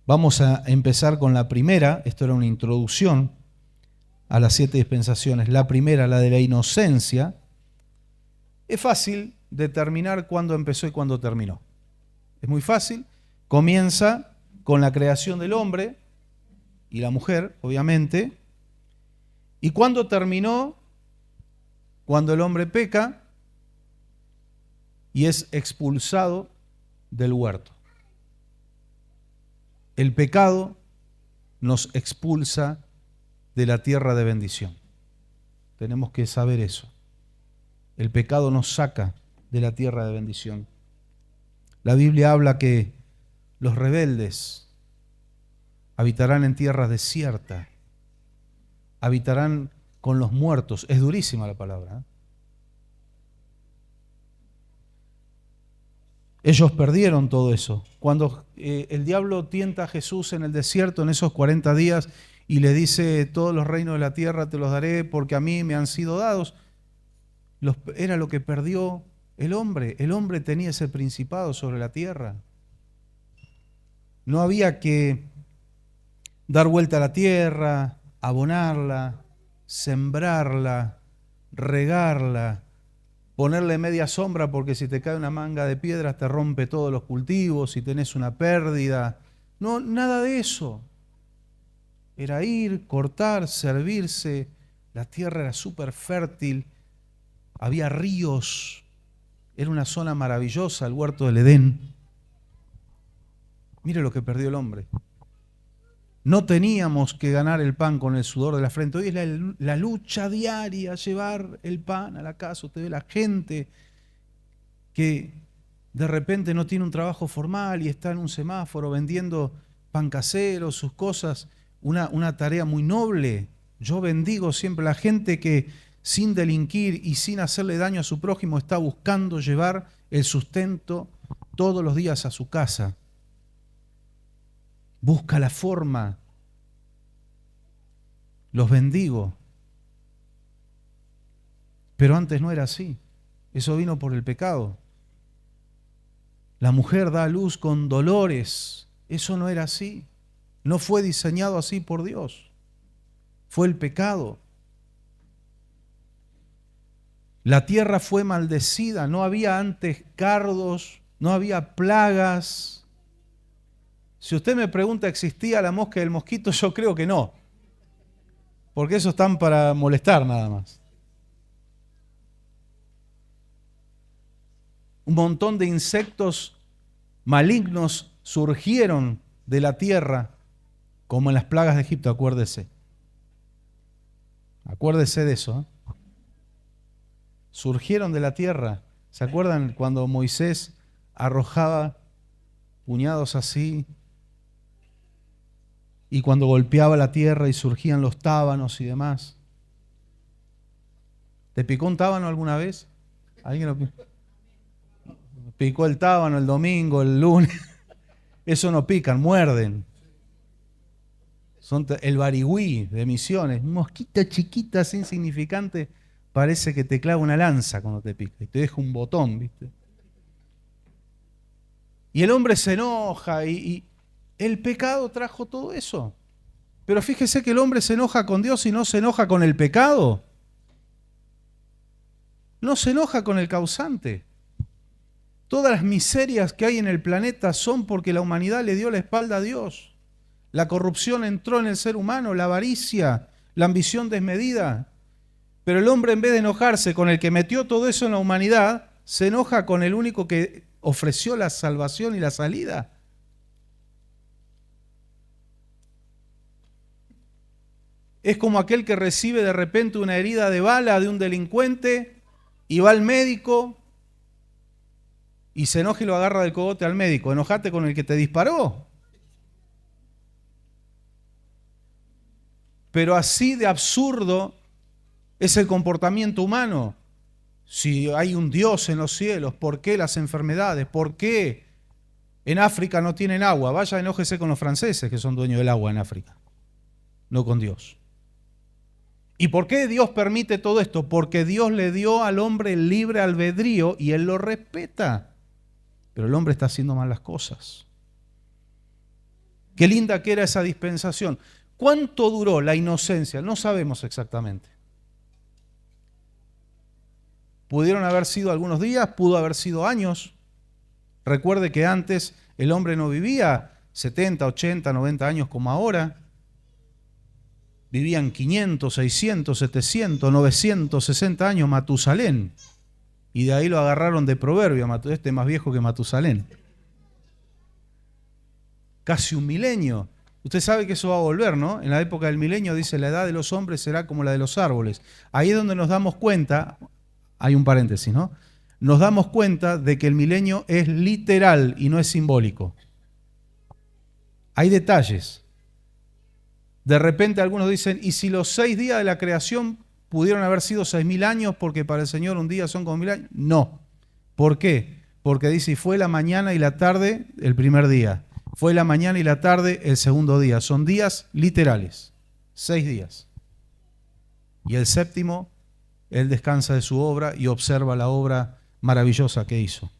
Speaker 1: vamos a empezar con la primera. Esto era una introducción a las 7 dispensaciones. La primera, la de la inocencia. Es fácil determinar cuándo empezó y cuándo terminó. Es muy fácil. Comienza con la creación del hombre y la mujer, obviamente. ¿Y cuándo terminó? Cuando el hombre peca y es expulsado del huerto. El pecado nos expulsa de la tierra de bendición. Tenemos que saber eso. El pecado nos saca de la tierra de bendición. La Biblia habla que los rebeldes habitarán en tierras desiertas, habitarán con los muertos. Es durísima la palabra, ¿eh? Ellos perdieron todo eso. Cuando el diablo tienta a Jesús en el desierto en esos 40 días y le dice, todos los reinos de la tierra te los daré porque a mí me han sido dados, era lo que perdió el hombre. El hombre tenía ese principado sobre la tierra. No había que dar vuelta a la tierra, abonarla, sembrarla, regarla, ponerle media sombra porque si te cae una manga de piedras te rompe todos los cultivos, si tenés una pérdida. No, nada de eso. Era ir, cortar, servirse. La tierra era súper fértil. Había ríos. Era una zona maravillosa, el huerto del Edén. Mire lo que perdió el hombre. No teníamos que ganar el pan con el sudor de la frente. Hoy es la lucha diaria, llevar el pan a la casa. Usted ve la gente que de repente no tiene un trabajo formal y está en un semáforo vendiendo pan casero, sus cosas, una tarea muy noble. Yo bendigo siempre a la gente que sin delinquir y sin hacerle daño a su prójimo está buscando llevar el sustento todos los días a su casa. Busca la forma. Los bendigo. Pero antes no era así. Eso vino por el pecado. La mujer da a luz con dolores. Eso no era así. No fue diseñado así por Dios. Fue el pecado. La tierra fue maldecida. No había antes cardos, no había plagas. Si usted me pregunta, ¿existía la mosca y el mosquito? Yo creo que no. Porque esos están para molestar nada más. Un montón de insectos malignos surgieron de la tierra, como en las plagas de Egipto, acuérdese. Acuérdese de eso, ¿eh? Surgieron de la tierra. ¿Se acuerdan cuando Moisés arrojaba puñados así? Y cuando golpeaba la tierra y surgían los tábanos y demás. ¿Te picó un tábano alguna vez? ¿Alguien lo picó? Picó el tábano el domingo, el lunes. Eso no pican, muerden. Son el barigüí de Misiones, mosquita chiquita, insignificante, parece que te clava una lanza cuando te pica y te deja un botón, ¿viste? Y el hombre se enoja y el pecado trajo todo eso. Pero fíjese que el hombre se enoja con Dios y no se enoja con el pecado. No se enoja con el causante. Todas las miserias que hay en el planeta son porque la humanidad le dio la espalda a Dios. La corrupción entró en el ser humano, la avaricia, la ambición desmedida. Pero el hombre, en vez de enojarse con el que metió todo eso en la humanidad, se enoja con el único que ofreció la salvación y la salida. Es como aquel que recibe de repente una herida de bala de un delincuente y va al médico y se enoja y lo agarra del cogote al médico. Enojate con el que te disparó. Pero así de absurdo es el comportamiento humano. Si hay un Dios en los cielos, ¿por qué las enfermedades? ¿Por qué en África no tienen agua? Vaya, enójese con los franceses que son dueños del agua en África, no con Dios. ¿Y por qué Dios permite todo esto? Porque Dios le dio al hombre el libre albedrío y Él lo respeta. Pero el hombre está haciendo mal las cosas. Qué linda que era esa dispensación. ¿Cuánto duró la inocencia? No sabemos exactamente. Pudieron haber sido algunos días, pudo haber sido años. Recuerde que antes el hombre no vivía 70, 80, 90 años como ahora. Vivían 500, 600, 700, 960 años Matusalén. Y de ahí lo agarraron de proverbio, este más viejo que Matusalén. Casi un milenio. Usted sabe que eso va a volver, ¿no? En la época del milenio dice, la edad de los hombres será como la de los árboles. Ahí es donde nos damos cuenta, hay un paréntesis, ¿no? Nos damos cuenta de que el milenio es literal y no es simbólico. Hay detalles. De repente algunos dicen, ¿y si los 6 días de la creación pudieron haber sido 6.000 años porque para el Señor un día son como 1.000 años? No. ¿Por qué? Porque dice, y fue la mañana y la tarde el primer día. Fue la mañana y la tarde el segundo día. Son días literales. 6 días. Y el séptimo, Él descansa de su obra y observa la obra maravillosa que hizo.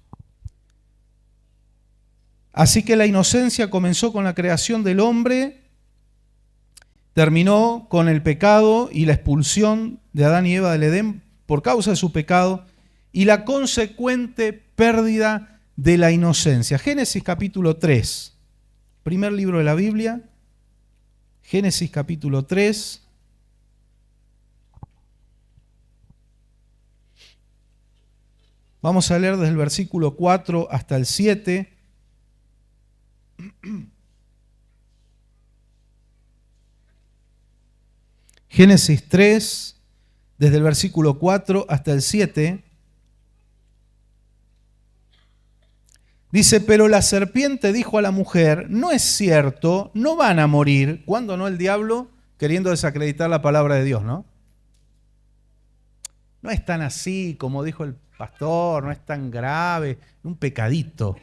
Speaker 1: Así que la inocencia comenzó con la creación del hombre, terminó con el pecado y la expulsión de Adán y Eva del Edén por causa de su pecado y la consecuente pérdida de la inocencia. Génesis capítulo 3, primer libro de la Biblia, Génesis capítulo 3. Vamos a leer desde el versículo 4 hasta el 7. Génesis 3, desde el versículo 4 hasta el 7. Dice, pero la serpiente dijo a la mujer, no es cierto, no van a morir. ¿Cuándo no el diablo queriendo desacreditar la palabra de Dios, no? No es tan así como dijo el pastor, no es tan grave, un pecadito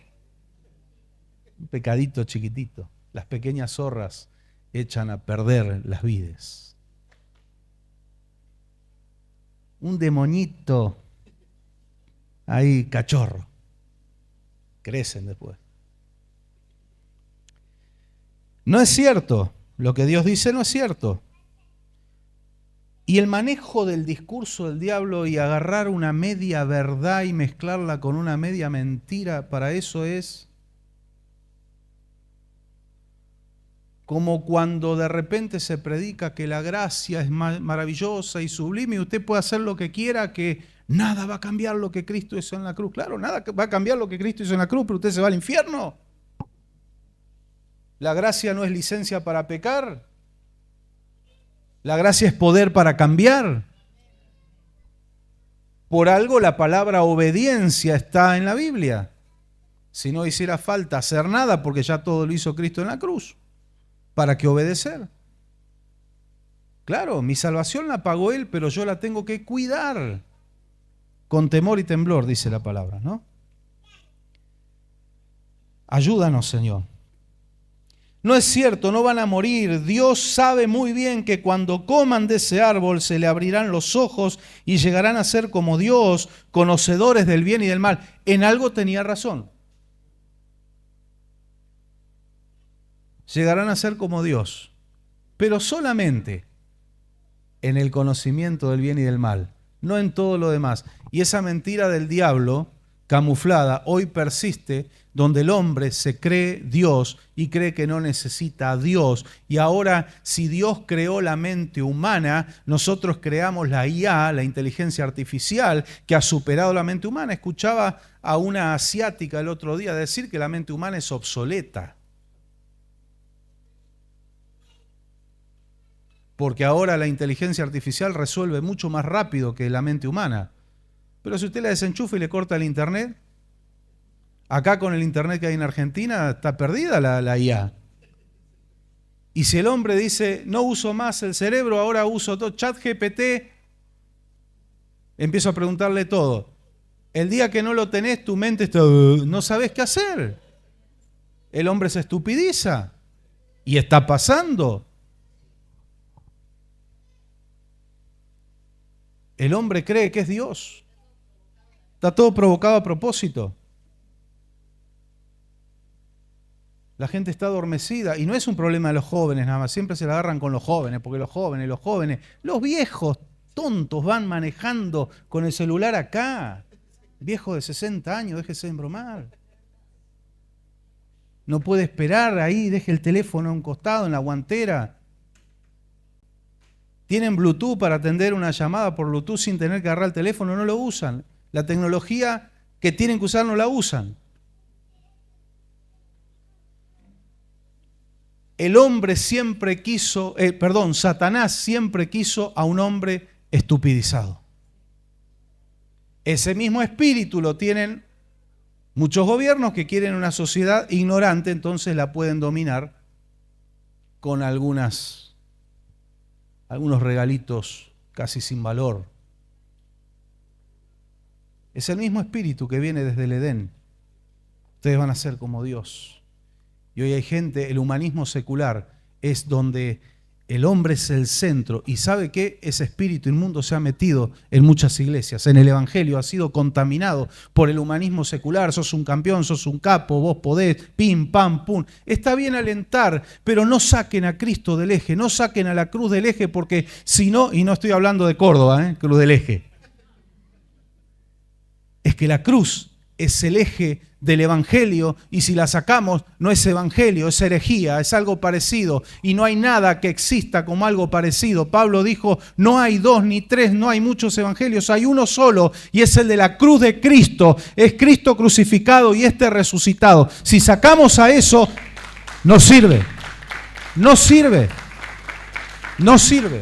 Speaker 1: chiquitito. Las pequeñas zorras echan a perder las vides. Un demonito ahí cachorro. Crecen después. No es cierto, lo que Dios dice no es cierto. Y el manejo del discurso del diablo y agarrar una media verdad y mezclarla con una media mentira, para eso es como cuando de repente se predica que la gracia es maravillosa y sublime y usted puede hacer lo que quiera, que nada va a cambiar lo que Cristo hizo en la cruz. Claro, nada va a cambiar lo que Cristo hizo en la cruz, pero usted se va al infierno. La gracia no es licencia para pecar. La gracia es poder para cambiar. Por algo la palabra obediencia está en la Biblia. Si no hiciera falta hacer nada, porque ya todo lo hizo Cristo en la cruz. ¿Para qué obedecer? Claro, mi salvación la pagó Él, pero yo la tengo que cuidar. Con temor y temblor, dice la palabra, ¿no? Ayúdanos, Señor. No es cierto, no van a morir. Dios sabe muy bien que cuando coman de ese árbol se le abrirán los ojos y llegarán a ser como Dios, conocedores del bien y del mal. En algo tenía razón. Llegarán a ser como Dios, pero solamente en el conocimiento del bien y del mal, no en todo lo demás. Y esa mentira del diablo, camuflada, hoy persiste, donde el hombre se cree Dios y cree que no necesita a Dios. Y ahora, si Dios creó la mente humana, nosotros creamos la IA, la inteligencia artificial, que ha superado la mente humana. Escuchaba a una asiática el otro día decir que la mente humana es obsoleta. Porque ahora la inteligencia artificial resuelve mucho más rápido que la mente humana. Pero si usted la desenchufa y le corta el internet, acá con el internet que hay en Argentina está perdida la IA. Y si el hombre dice, no uso más el cerebro, ahora uso todo, ChatGPT, empiezo a preguntarle todo. El día que no lo tenés, tu mente está, no sabés qué hacer. El hombre se estupidiza. Y está pasando. El hombre cree que es Dios. Está todo provocado a propósito. La gente está adormecida y no es un problema de los jóvenes nada más. Siempre se la agarran con los jóvenes, porque los jóvenes, los viejos tontos van manejando con el celular acá. Viejo de 60 años, déjese de embromar. No puede esperar ahí, deje el teléfono a un costado, en la guantera. Tienen Bluetooth para atender una llamada por Bluetooth sin tener que agarrar el teléfono, no lo usan. La tecnología que tienen que usar no la usan. El hombre siempre quiso, Satanás siempre quiso a un hombre estupidizado. Ese mismo espíritu lo tienen muchos gobiernos que quieren una sociedad ignorante, entonces la pueden dominar con algunos regalitos casi sin valor. Es el mismo espíritu que viene desde el Edén. Ustedes van a ser como Dios. Y hoy hay gente, el humanismo secular es donde el hombre es el centro. ¿Y sabe qué? Ese espíritu inmundo se ha metido en muchas iglesias. En el evangelio ha sido contaminado por el humanismo secular. Sos un campeón, sos un capo, vos podés, pim, pam, pum. Está bien alentar, pero no saquen a Cristo del eje, no saquen a la cruz del eje, porque si no, y no estoy hablando de Córdoba, cruz del eje. Es que la cruz es el eje del evangelio, y si la sacamos no es evangelio, es herejía, es algo parecido, y no hay nada que exista como algo parecido. Pablo dijo, no hay dos ni tres, no hay muchos evangelios, hay uno solo, y es el de la cruz de Cristo. Es Cristo crucificado y este resucitado. Si sacamos a eso, no sirve, no sirve, no sirve.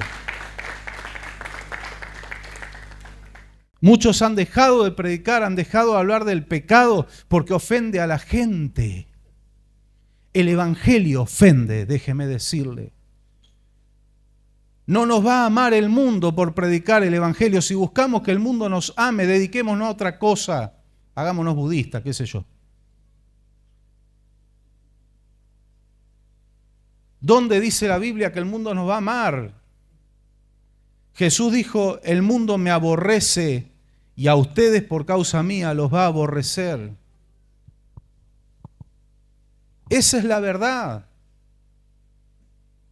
Speaker 1: Muchos han dejado de predicar, han dejado de hablar del pecado porque ofende a la gente. El evangelio ofende, déjeme decirle. No nos va a amar el mundo por predicar el evangelio. Si buscamos que el mundo nos ame, dediquémonos a otra cosa. Hagámonos budistas, qué sé yo. ¿Dónde dice la Biblia que el mundo nos va a amar? Jesús dijo, el mundo me aborrece y a ustedes por causa mía los va a aborrecer. Esa es la verdad.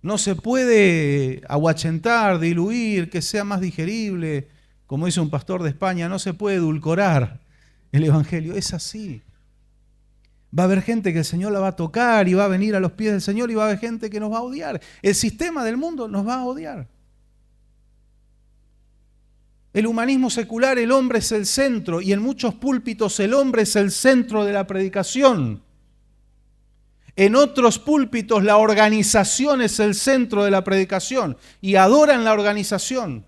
Speaker 1: No se puede aguachentar, diluir, que sea más digerible. Como dice un pastor de España, no se puede edulcorar el evangelio. Es así. Va a haber gente que el Señor la va a tocar y va a venir a los pies del Señor, y va a haber gente que nos va a odiar. El sistema del mundo nos va a odiar. El humanismo secular, el hombre es el centro, y en muchos púlpitos el hombre es el centro de la predicación. En otros púlpitos la organización es el centro de la predicación y adoran la organización.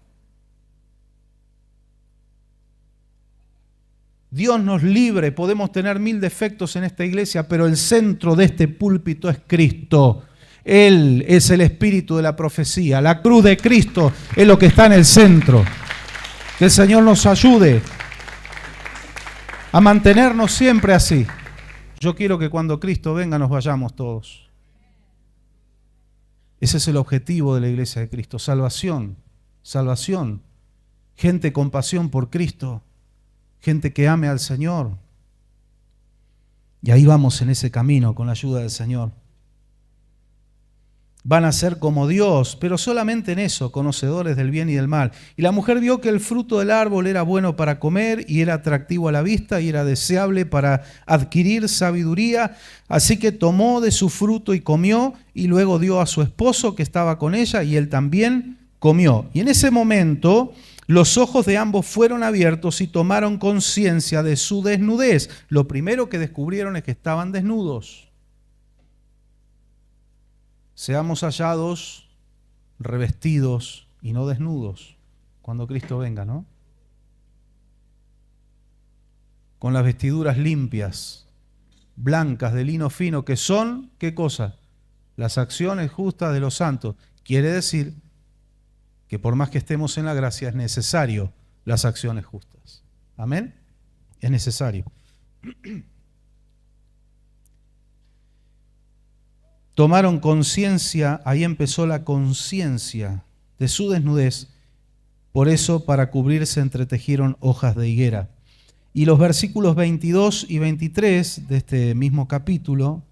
Speaker 1: Dios nos libre, podemos tener 1000 defectos en esta iglesia, pero el centro de este púlpito es Cristo. Él es el espíritu de la profecía. La cruz de Cristo es lo que está en el centro. Que el Señor nos ayude a mantenernos siempre así. Yo quiero que cuando Cristo venga nos vayamos todos. Ese es el objetivo de la iglesia de Cristo, salvación, salvación. Gente con pasión por Cristo, gente que ame al Señor. Y ahí vamos en ese camino con la ayuda del Señor. Van a ser como Dios, pero solamente en eso, conocedores del bien y del mal. Y la mujer vio que el fruto del árbol era bueno para comer y era atractivo a la vista y era deseable para adquirir sabiduría. Así que tomó de su fruto y comió, y luego dio a su esposo que estaba con ella y él también comió. Y en ese momento los ojos de ambos fueron abiertos y tomaron conciencia de su desnudez. Lo primero que descubrieron es que estaban desnudos. Seamos hallados revestidos y no desnudos cuando Cristo venga, ¿no? Con las vestiduras limpias, blancas, de lino fino, que son, ¿qué cosa? Las acciones justas de los santos. Quiere decir que por más que estemos en la gracia, es necesario las acciones justas. ¿Amén? Es necesario. Tomaron conciencia, ahí empezó la conciencia de su desnudez, por eso para cubrirse entretejieron hojas de higuera. Y los versículos 22 y 23 de este mismo capítulo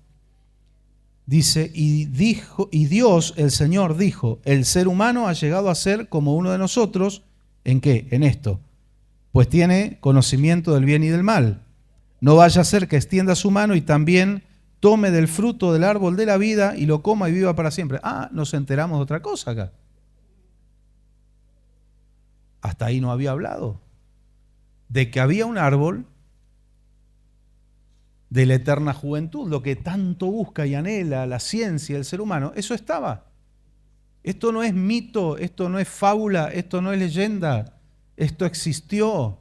Speaker 1: dice, y Dios, el Señor, dijo, el ser humano ha llegado a ser como uno de nosotros, ¿en qué? En esto, pues tiene conocimiento del bien y del mal. No vaya a ser que extienda su mano y también tome del fruto del árbol de la vida y lo coma y viva para siempre. Ah, nos enteramos de otra cosa acá. Hasta ahí no había hablado. De que había un árbol de la eterna juventud, lo que tanto busca y anhela la ciencia del ser humano, eso estaba. Esto no es mito, esto no es fábula, esto no es leyenda, esto existió.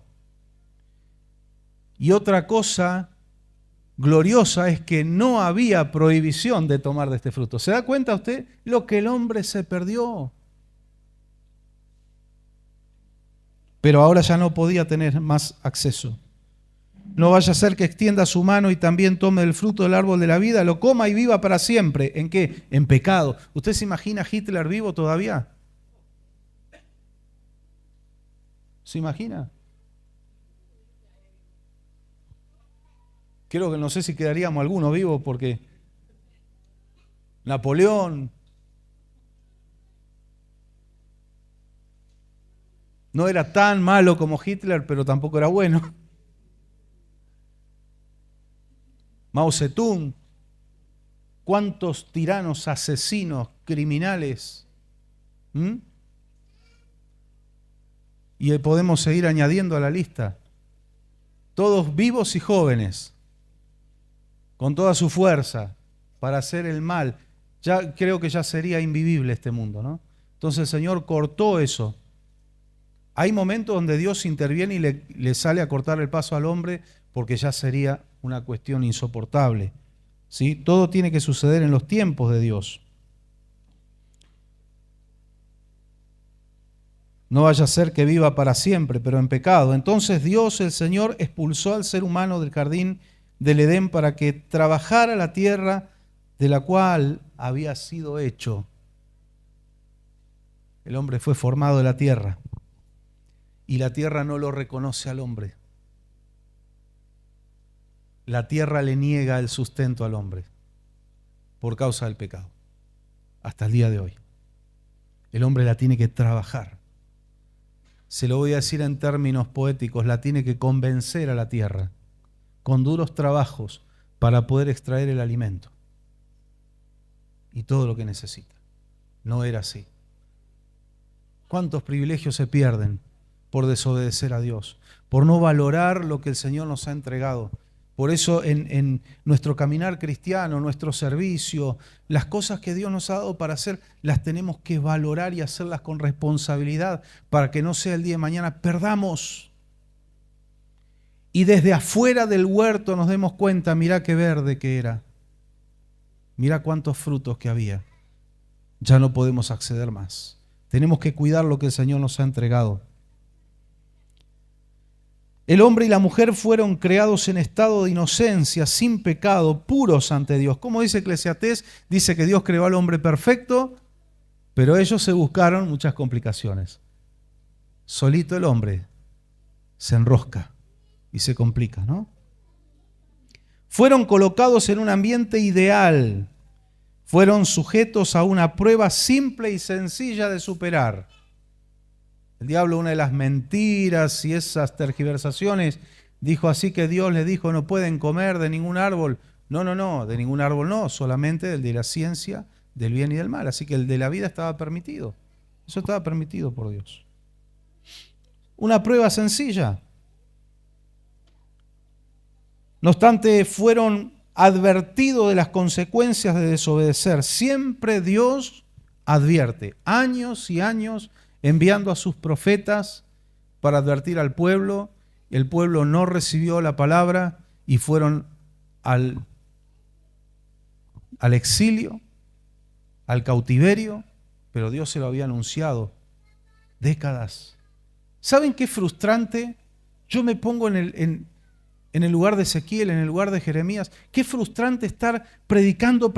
Speaker 1: Y otra cosa gloriosa es que no había prohibición de tomar de este fruto. ¿Se da cuenta usted lo que el hombre se perdió? Pero ahora ya no podía tener más acceso. No vaya a ser que extienda su mano y también tome el fruto del árbol de la vida, lo coma y viva para siempre. ¿En qué? En pecado. ¿Usted se imagina a Hitler vivo todavía? ¿Se imagina? Creo que no sé si quedaríamos algunos vivos porque Napoleón no era tan malo como Hitler, pero tampoco era bueno. Mao Zedong, cuántos tiranos, asesinos, criminales. Y podemos seguir añadiendo a la lista. Todos vivos y jóvenes, con toda su fuerza para hacer el mal. Ya creo que ya sería invivible este mundo, ¿no? Entonces el Señor cortó eso. Hay momentos donde Dios interviene y le sale a cortar el paso al hombre porque ya sería una cuestión insoportable, ¿sí? Todo tiene que suceder en los tiempos de Dios. No vaya a ser que viva para siempre, pero en pecado. Entonces Dios, el Señor, expulsó al ser humano del jardín del Edén para que trabajara la tierra de la cual había sido hecho. El hombre fue formado de la tierra y la tierra no lo reconoce al hombre. La tierra le niega el sustento al hombre por causa del pecado. Hasta el día de hoy. El hombre la tiene que trabajar. Se lo voy a decir en términos poéticos, la tiene que convencer a la tierra con duros trabajos para poder extraer el alimento y todo lo que necesita. No era así. ¿Cuántos privilegios se pierden por desobedecer a Dios? Por no valorar lo que el Señor nos ha entregado. Por eso en nuestro caminar cristiano, nuestro servicio, las cosas que Dios nos ha dado para hacer, las tenemos que valorar y hacerlas con responsabilidad para que no sea el día de mañana perdamos. Y desde afuera del huerto nos demos cuenta, mirá qué verde que era. Mirá cuántos frutos que había. Ya no podemos acceder más. Tenemos que cuidar lo que el Señor nos ha entregado. El hombre y la mujer fueron creados en estado de inocencia, sin pecado, puros ante Dios. ¿Cómo dice Eclesiastés? Dice que Dios creó al hombre perfecto Pero ellos se buscaron muchas complicaciones. Solito el hombre se enrosca y se complica, ¿no? Fueron colocados en un ambiente ideal. Fueron sujetos a una prueba simple y sencilla de superar. El diablo, una de las mentiras y esas tergiversaciones, dijo así que Dios les dijo no pueden comer de ningún árbol. No, de ningún árbol no, solamente del de la ciencia, del bien y del mal. Así que el de la vida estaba permitido. Eso estaba permitido por Dios. Una prueba sencilla. No obstante, fueron advertidos de las consecuencias de desobedecer. Siempre Dios advierte, años y años, enviando a sus profetas para advertir al pueblo. El pueblo no recibió la palabra y fueron al exilio, al cautiverio, pero Dios se lo había anunciado décadas. ¿Saben qué frustrante? Yo me pongo en el lugar de Ezequiel, en el lugar de Jeremías. Qué frustrante estar predicando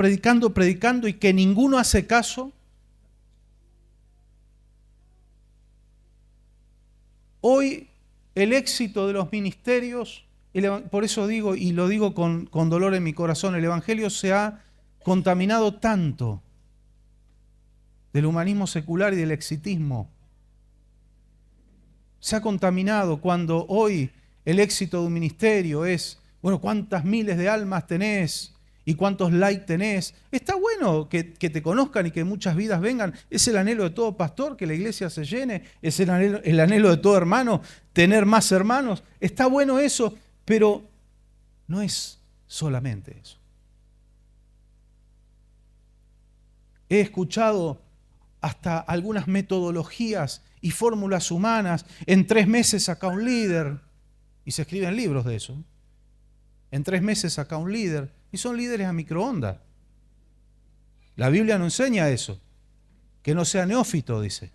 Speaker 1: y que ninguno hace caso. Hoy el éxito de los ministerios, por eso digo, y lo digo con dolor en mi corazón, el evangelio se ha contaminado tanto del humanismo secular y del exitismo. Se ha contaminado cuando hoy el éxito de un ministerio es, bueno, cuántas miles de almas tenés y cuántos likes tenés. Está bueno que te conozcan y que muchas vidas vengan. Es el anhelo de todo pastor, que la iglesia se llene. Es el anhelo de todo hermano, tener más hermanos. Está bueno eso, pero no es solamente eso. He escuchado hasta algunas metodologías y fórmulas humanas. En 3 meses saca un líder. Y se escriben libros de eso. En 3 meses saca un líder. Y son líderes a microondas. La Biblia no enseña eso. Que no sea neófito, dice.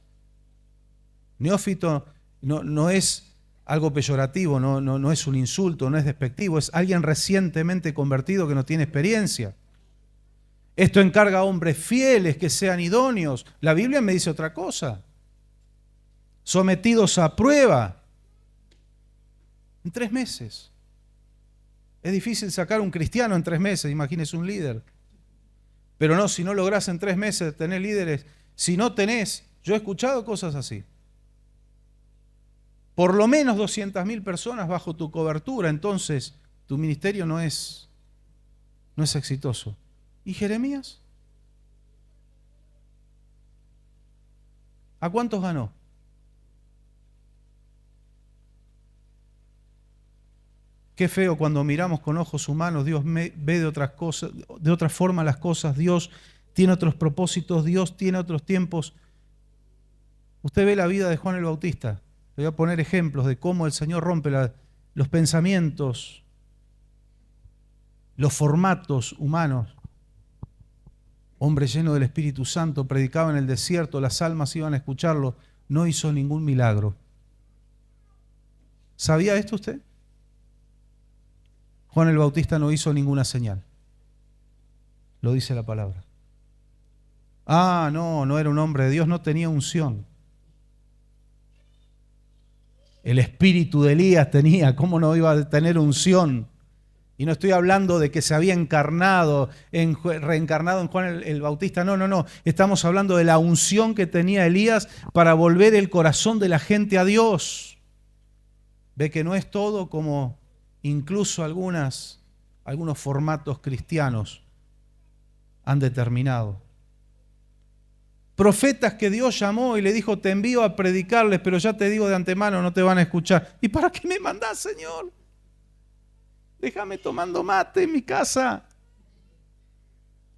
Speaker 1: Neófito no es algo peyorativo, no es un insulto, no es despectivo. Es alguien recientemente convertido que no tiene experiencia. Esto encarga a hombres fieles que sean idóneos. La Biblia me dice otra cosa. Sometidos a prueba. En 3 meses. Es difícil sacar un cristiano en 3 meses, imagínese un líder. Pero no, si no lográs en 3 meses tener líderes, si no tenés, yo he escuchado cosas así. Por lo menos 200.000 personas bajo tu cobertura, entonces tu ministerio no es exitoso. ¿Y Jeremías? ¿A cuántos ganó? Qué feo cuando miramos con ojos humanos. Dios ve de otras cosas, de otra forma las cosas. Dios tiene otros propósitos, Dios tiene otros tiempos. Usted ve la vida de Juan el Bautista. Le voy a poner ejemplos de cómo el Señor rompe los pensamientos, los formatos humanos. Hombre lleno del Espíritu Santo, predicaba en el desierto, las almas iban a escucharlo, no hizo ningún milagro. ¿Sabía esto usted? Juan el Bautista no hizo ninguna señal. Lo dice la palabra. No era un hombre de Dios, no tenía unción. El espíritu de Elías tenía, ¿cómo no iba a tener unción? Y no estoy hablando de que se había reencarnado en Juan el Bautista, no. Estamos hablando de la unción que tenía Elías para volver el corazón de la gente a Dios. Ve que no es todo como incluso algunos formatos cristianos han determinado. Profetas que Dios llamó y le dijo, te envío a predicarles, pero ya te digo de antemano, no te van a escuchar. ¿Y para qué me mandás, Señor? Déjame tomando mate en mi casa.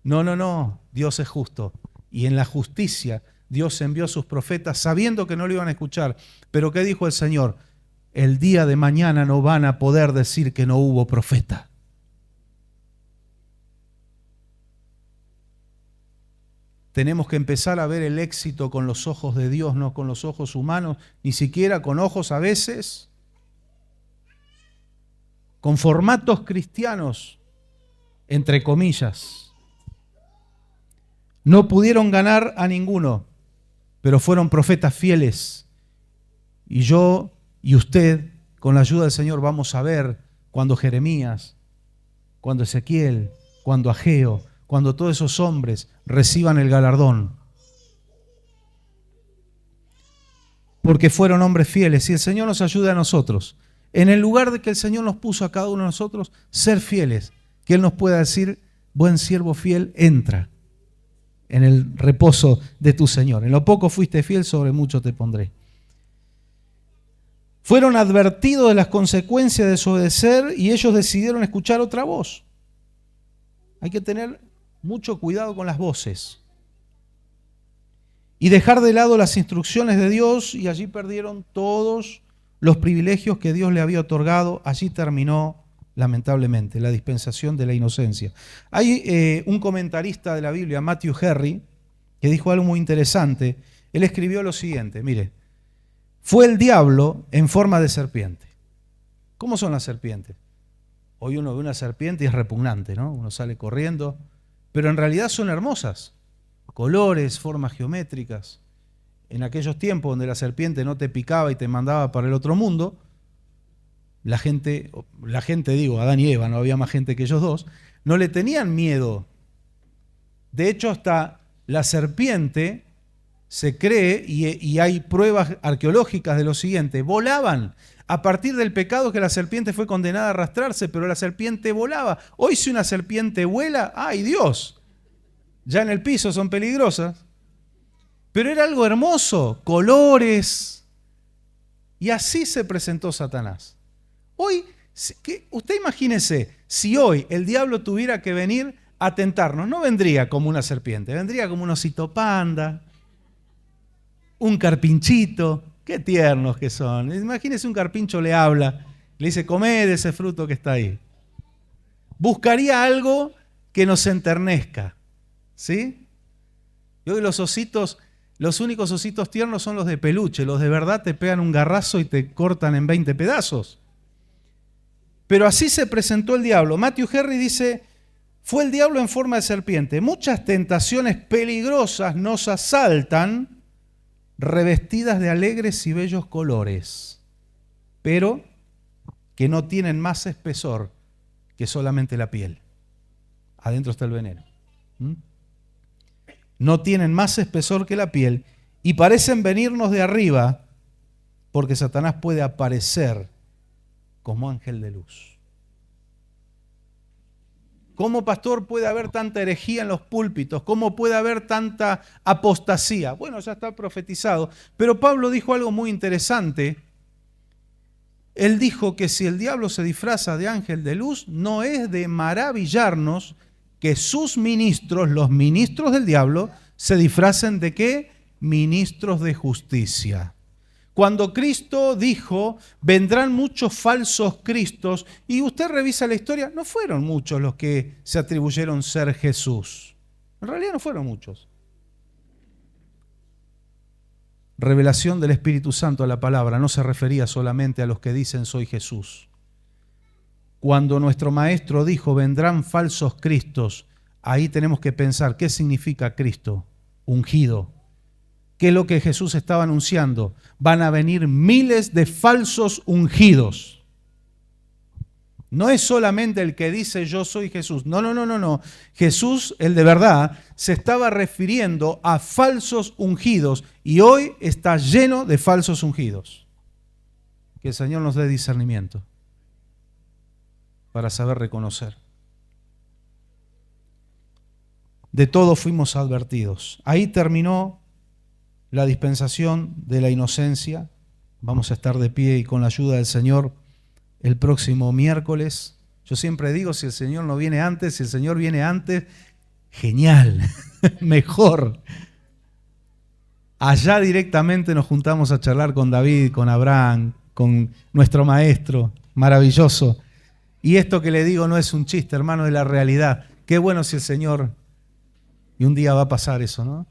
Speaker 1: No, Dios es justo. Y en la justicia Dios envió a sus profetas sabiendo que no lo iban a escuchar. Pero ¿qué dijo el Señor? El día de mañana no van a poder decir que no hubo profeta. Tenemos que empezar a ver el éxito con los ojos de Dios, no con los ojos humanos, ni siquiera con ojos a veces, con formatos cristianos, entre comillas. No pudieron ganar a ninguno. pero fueron profetas fieles. Y yo y usted, con la ayuda del Señor, vamos a ver cuando Jeremías, cuando Ezequiel, cuando Ageo, cuando todos esos hombres reciban el galardón. Porque fueron hombres fieles y el Señor nos ayuda a nosotros. En el lugar de que el Señor nos puso a cada uno de nosotros, ser fieles. Que Él nos pueda decir, buen siervo fiel, entra en el reposo de tu Señor. En lo poco fuiste fiel, sobre mucho te pondré. Fueron advertidos de las consecuencias de desobedecer y ellos decidieron escuchar otra voz. Hay que tener mucho cuidado con las voces. Y dejar de lado las instrucciones de Dios, y allí perdieron todos los privilegios que Dios le había otorgado. Allí terminó, lamentablemente, la dispensación de la inocencia. Hay un comentarista de la Biblia, Matthew Henry, que dijo algo muy interesante. Él escribió lo siguiente, mire, fue el diablo en forma de serpiente. ¿Cómo son las serpientes? Hoy uno ve una serpiente y es repugnante, ¿no? Uno sale corriendo, pero en realidad son hermosas. Colores, formas geométricas. En aquellos tiempos donde la serpiente no te picaba y te mandaba para el otro mundo, la gente digo, Adán y Eva, no había más gente que ellos dos, no le tenían miedo. De hecho, hasta la serpiente se cree, y hay pruebas arqueológicas de lo siguiente, volaban. A partir del pecado que la serpiente fue condenada a arrastrarse, pero la serpiente volaba. Hoy si una serpiente vuela, ¡ay Dios! Ya en el piso son peligrosas. Pero era algo hermoso, colores. Y así se presentó Satanás. Hoy, usted imagínese, si hoy el diablo tuviera que venir a tentarnos, no vendría como una serpiente, vendría como un osito panda, un carpinchito. Qué tiernos que son. Imagínese un carpincho le habla, le dice, come de ese fruto que está ahí. Buscaría algo que nos enternezca. ¿Sí? Y hoy los ositos, los únicos ositos tiernos son los de peluche. Los de verdad te pegan un garrazo y te cortan en 20 pedazos. Pero así se presentó el diablo. Matthew Henry dice, fue el diablo en forma de serpiente. Muchas tentaciones peligrosas nos asaltan revestidas de alegres y bellos colores, pero que no tienen más espesor que solamente la piel. Adentro está el veneno. No tienen más espesor que la piel y parecen venirnos de arriba, porque Satanás puede aparecer como ángel de luz. ¿Cómo, pastor, puede haber tanta herejía en los púlpitos? ¿Cómo puede haber tanta apostasía? Bueno, ya está profetizado, pero Pablo dijo algo muy interesante. Él dijo que si el diablo se disfraza de ángel de luz, no es de maravillarnos que sus ministros, los ministros del diablo, se disfracen de ¿qué? Ministros de justicia. Cuando Cristo dijo, vendrán muchos falsos cristos, y usted revisa la historia, no fueron muchos los que se atribuyeron ser Jesús. En realidad no fueron muchos. Revelación del Espíritu Santo a la palabra no se refería solamente a los que dicen soy Jesús. Cuando nuestro maestro dijo, vendrán falsos cristos, ahí tenemos que pensar, ¿qué significa Cristo? Ungido. ¿Qué es lo que Jesús estaba anunciando? Van a venir miles de falsos ungidos. No es solamente el que dice yo soy Jesús. No. Jesús, el de verdad, se estaba refiriendo a falsos ungidos y hoy está lleno de falsos ungidos. Que el Señor nos dé discernimiento para saber reconocer. De todo fuimos advertidos. Ahí terminó la dispensación de la inocencia. Vamos a estar de pie y con la ayuda del Señor el próximo miércoles. Yo siempre digo, si el Señor no viene antes, si el Señor viene antes, genial, mejor. Allá directamente nos juntamos a charlar con David, con Abraham, con nuestro maestro, maravilloso. Y esto que le digo no es un chiste, hermano, es la realidad. Qué bueno si el Señor, y un día va a pasar eso, ¿no?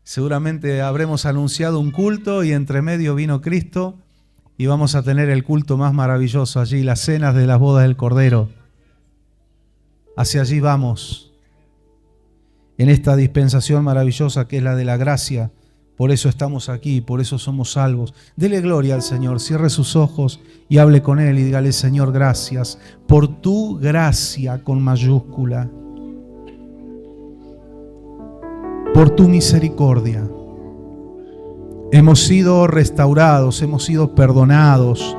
Speaker 1: Seguramente habremos anunciado un culto y entre medio vino Cristo y vamos a tener el culto más maravilloso allí, las cenas de las bodas del Cordero. Hacia allí vamos. en esta dispensación maravillosa que es la de la gracia. Por eso estamos aquí, por eso somos salvos. Dele gloria al Señor, cierre sus ojos y hable con Él y dígale: Señor, gracias por tu gracia con mayúscula, por tu misericordia. Hemos sido restaurados, hemos sido perdonados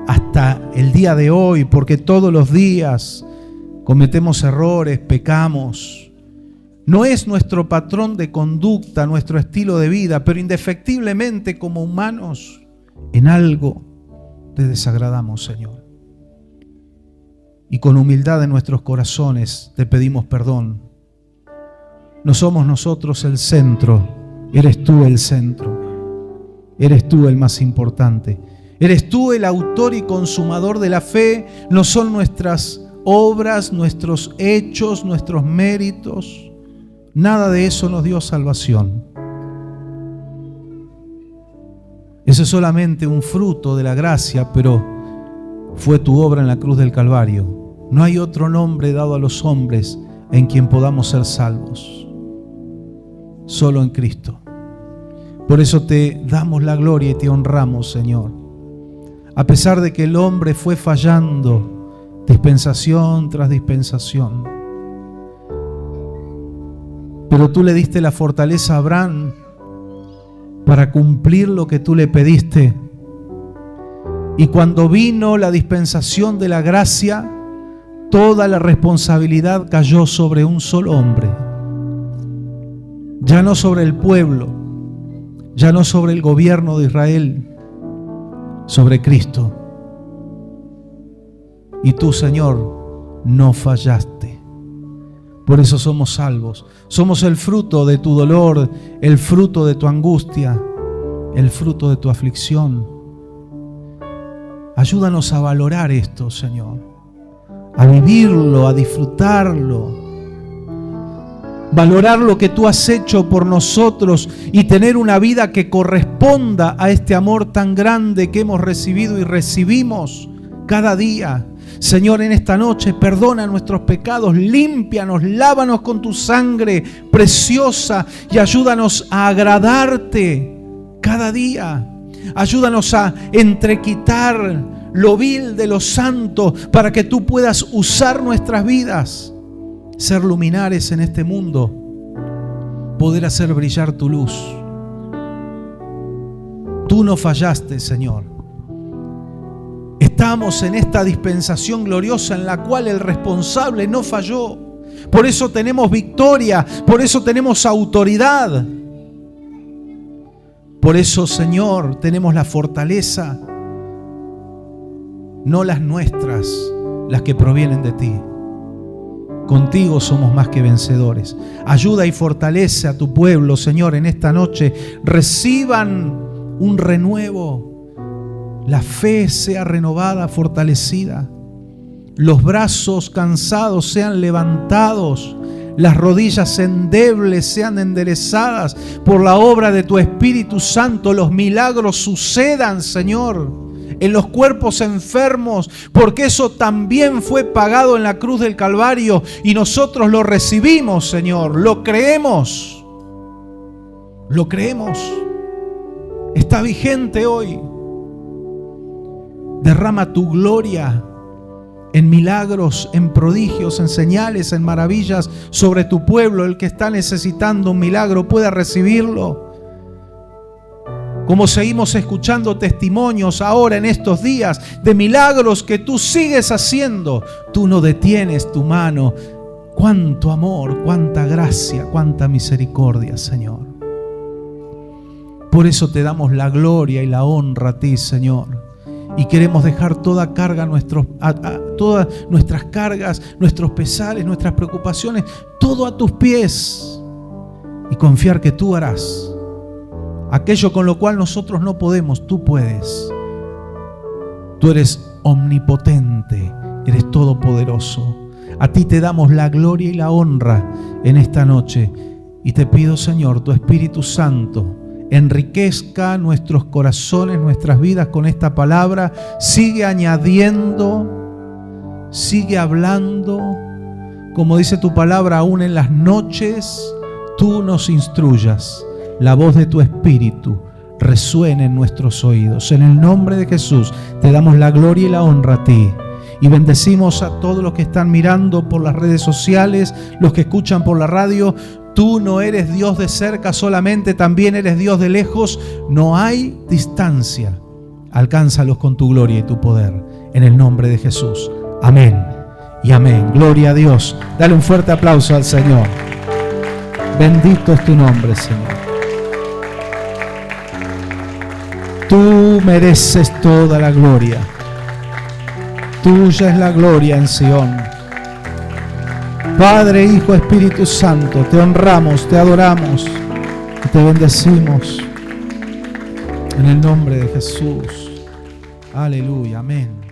Speaker 1: hasta el día de hoy, porque todos los días cometemos errores, pecamos. No es nuestro patrón de conducta, nuestro estilo de vida, pero indefectiblemente como humanos en algo te desagradamos, Señor. Y con humildad en nuestros corazones te pedimos perdón. No somos nosotros el centro, eres tú el centro. Eres tú el más importante. Eres tú el autor y consumador de la fe. No son nuestras obras, nuestros hechos, nuestros méritos. Nada de eso nos dio salvación. Eso es solamente un fruto de la gracia, pero fue tu obra en la cruz del Calvario. No hay otro nombre dado a los hombres en quien podamos ser salvos. Solo en Cristo. Por eso te damos la gloria y te honramos, Señor. A pesar de que el hombre fue fallando dispensación tras dispensación, pero tú le diste la fortaleza a Abraham para cumplir lo que tú le pediste. Y cuando vino la dispensación de la gracia, toda la responsabilidad cayó sobre un solo hombre. Ya no sobre el pueblo, ya no sobre el gobierno de Israel, sobre Cristo. Y tú, Señor, no fallaste. Por eso somos salvos. Somos el fruto de tu dolor, el fruto de tu angustia, el fruto de tu aflicción. Ayúdanos a valorar esto, Señor, a vivirlo, a disfrutarlo. Valorar lo que tú has hecho por nosotros y tener una vida que corresponda a este amor tan grande que hemos recibido y recibimos cada día. Señor, en esta noche perdona nuestros pecados, límpianos, lávanos con tu sangre preciosa y ayúdanos a agradarte cada día. Ayúdanos a entrequitar lo vil de lo santo para que tú puedas usar nuestras vidas. Ser luminares en este mundo, poder hacer brillar tu luz. Tú no fallaste, Señor. Estamos en esta dispensación gloriosa en la cual el responsable no falló. Por eso tenemos victoria, por eso tenemos autoridad. Por eso, Señor, tenemos la fortaleza, no las nuestras, las que provienen de ti. Contigo somos más que vencedores. Ayuda y fortalece a tu pueblo, Señor, en esta noche. Reciban un renuevo. La fe sea renovada, fortalecida. Los brazos cansados sean levantados. Las rodillas endebles sean enderezadas por la obra de tu Espíritu Santo. Los milagros sucedan, Señor, en los cuerpos enfermos, porque eso también fue pagado en la cruz del Calvario y nosotros lo recibimos, Señor, lo creemos, está vigente hoy. Derrama tu gloria en milagros, en prodigios, en señales, en maravillas sobre tu pueblo. El que está necesitando un milagro pueda recibirlo. Como seguimos escuchando testimonios ahora en estos días de milagros que tú sigues haciendo, tú no detienes tu mano. Cuánto amor, cuánta gracia, cuánta misericordia, Señor. Por eso te damos la gloria y la honra a ti, Señor. Y queremos dejar toda carga, todas nuestras cargas, nuestros pesares, nuestras preocupaciones, todo a tus pies y confiar que tú harás. Aquello con lo cual nosotros no podemos, tú puedes. Tú eres omnipotente, eres todopoderoso. A ti te damos la gloria y la honra en esta noche. Y te pido, Señor, tu Espíritu Santo enriquezca nuestros corazones, nuestras vidas con esta palabra. Sigue añadiendo, sigue hablando, como dice tu palabra, aún en las noches tú nos instruyas. La voz de tu Espíritu resuene en nuestros oídos. En el nombre de Jesús te damos la gloria y la honra a ti. Y bendecimos a todos los que están mirando por las redes sociales, los que escuchan por la radio. Tú no eres Dios de cerca solamente, también eres Dios de lejos. No hay distancia. Alcánzalos con tu gloria y tu poder. En el nombre de Jesús. Amén y amén. Gloria a Dios. Dale un fuerte aplauso al Señor. Bendito es tu nombre, Señor. Tú mereces toda la gloria. Tuya es la gloria en Sión. Padre, Hijo, Espíritu Santo, te honramos, te adoramos y te bendecimos en el nombre de Jesús. Aleluya, amén.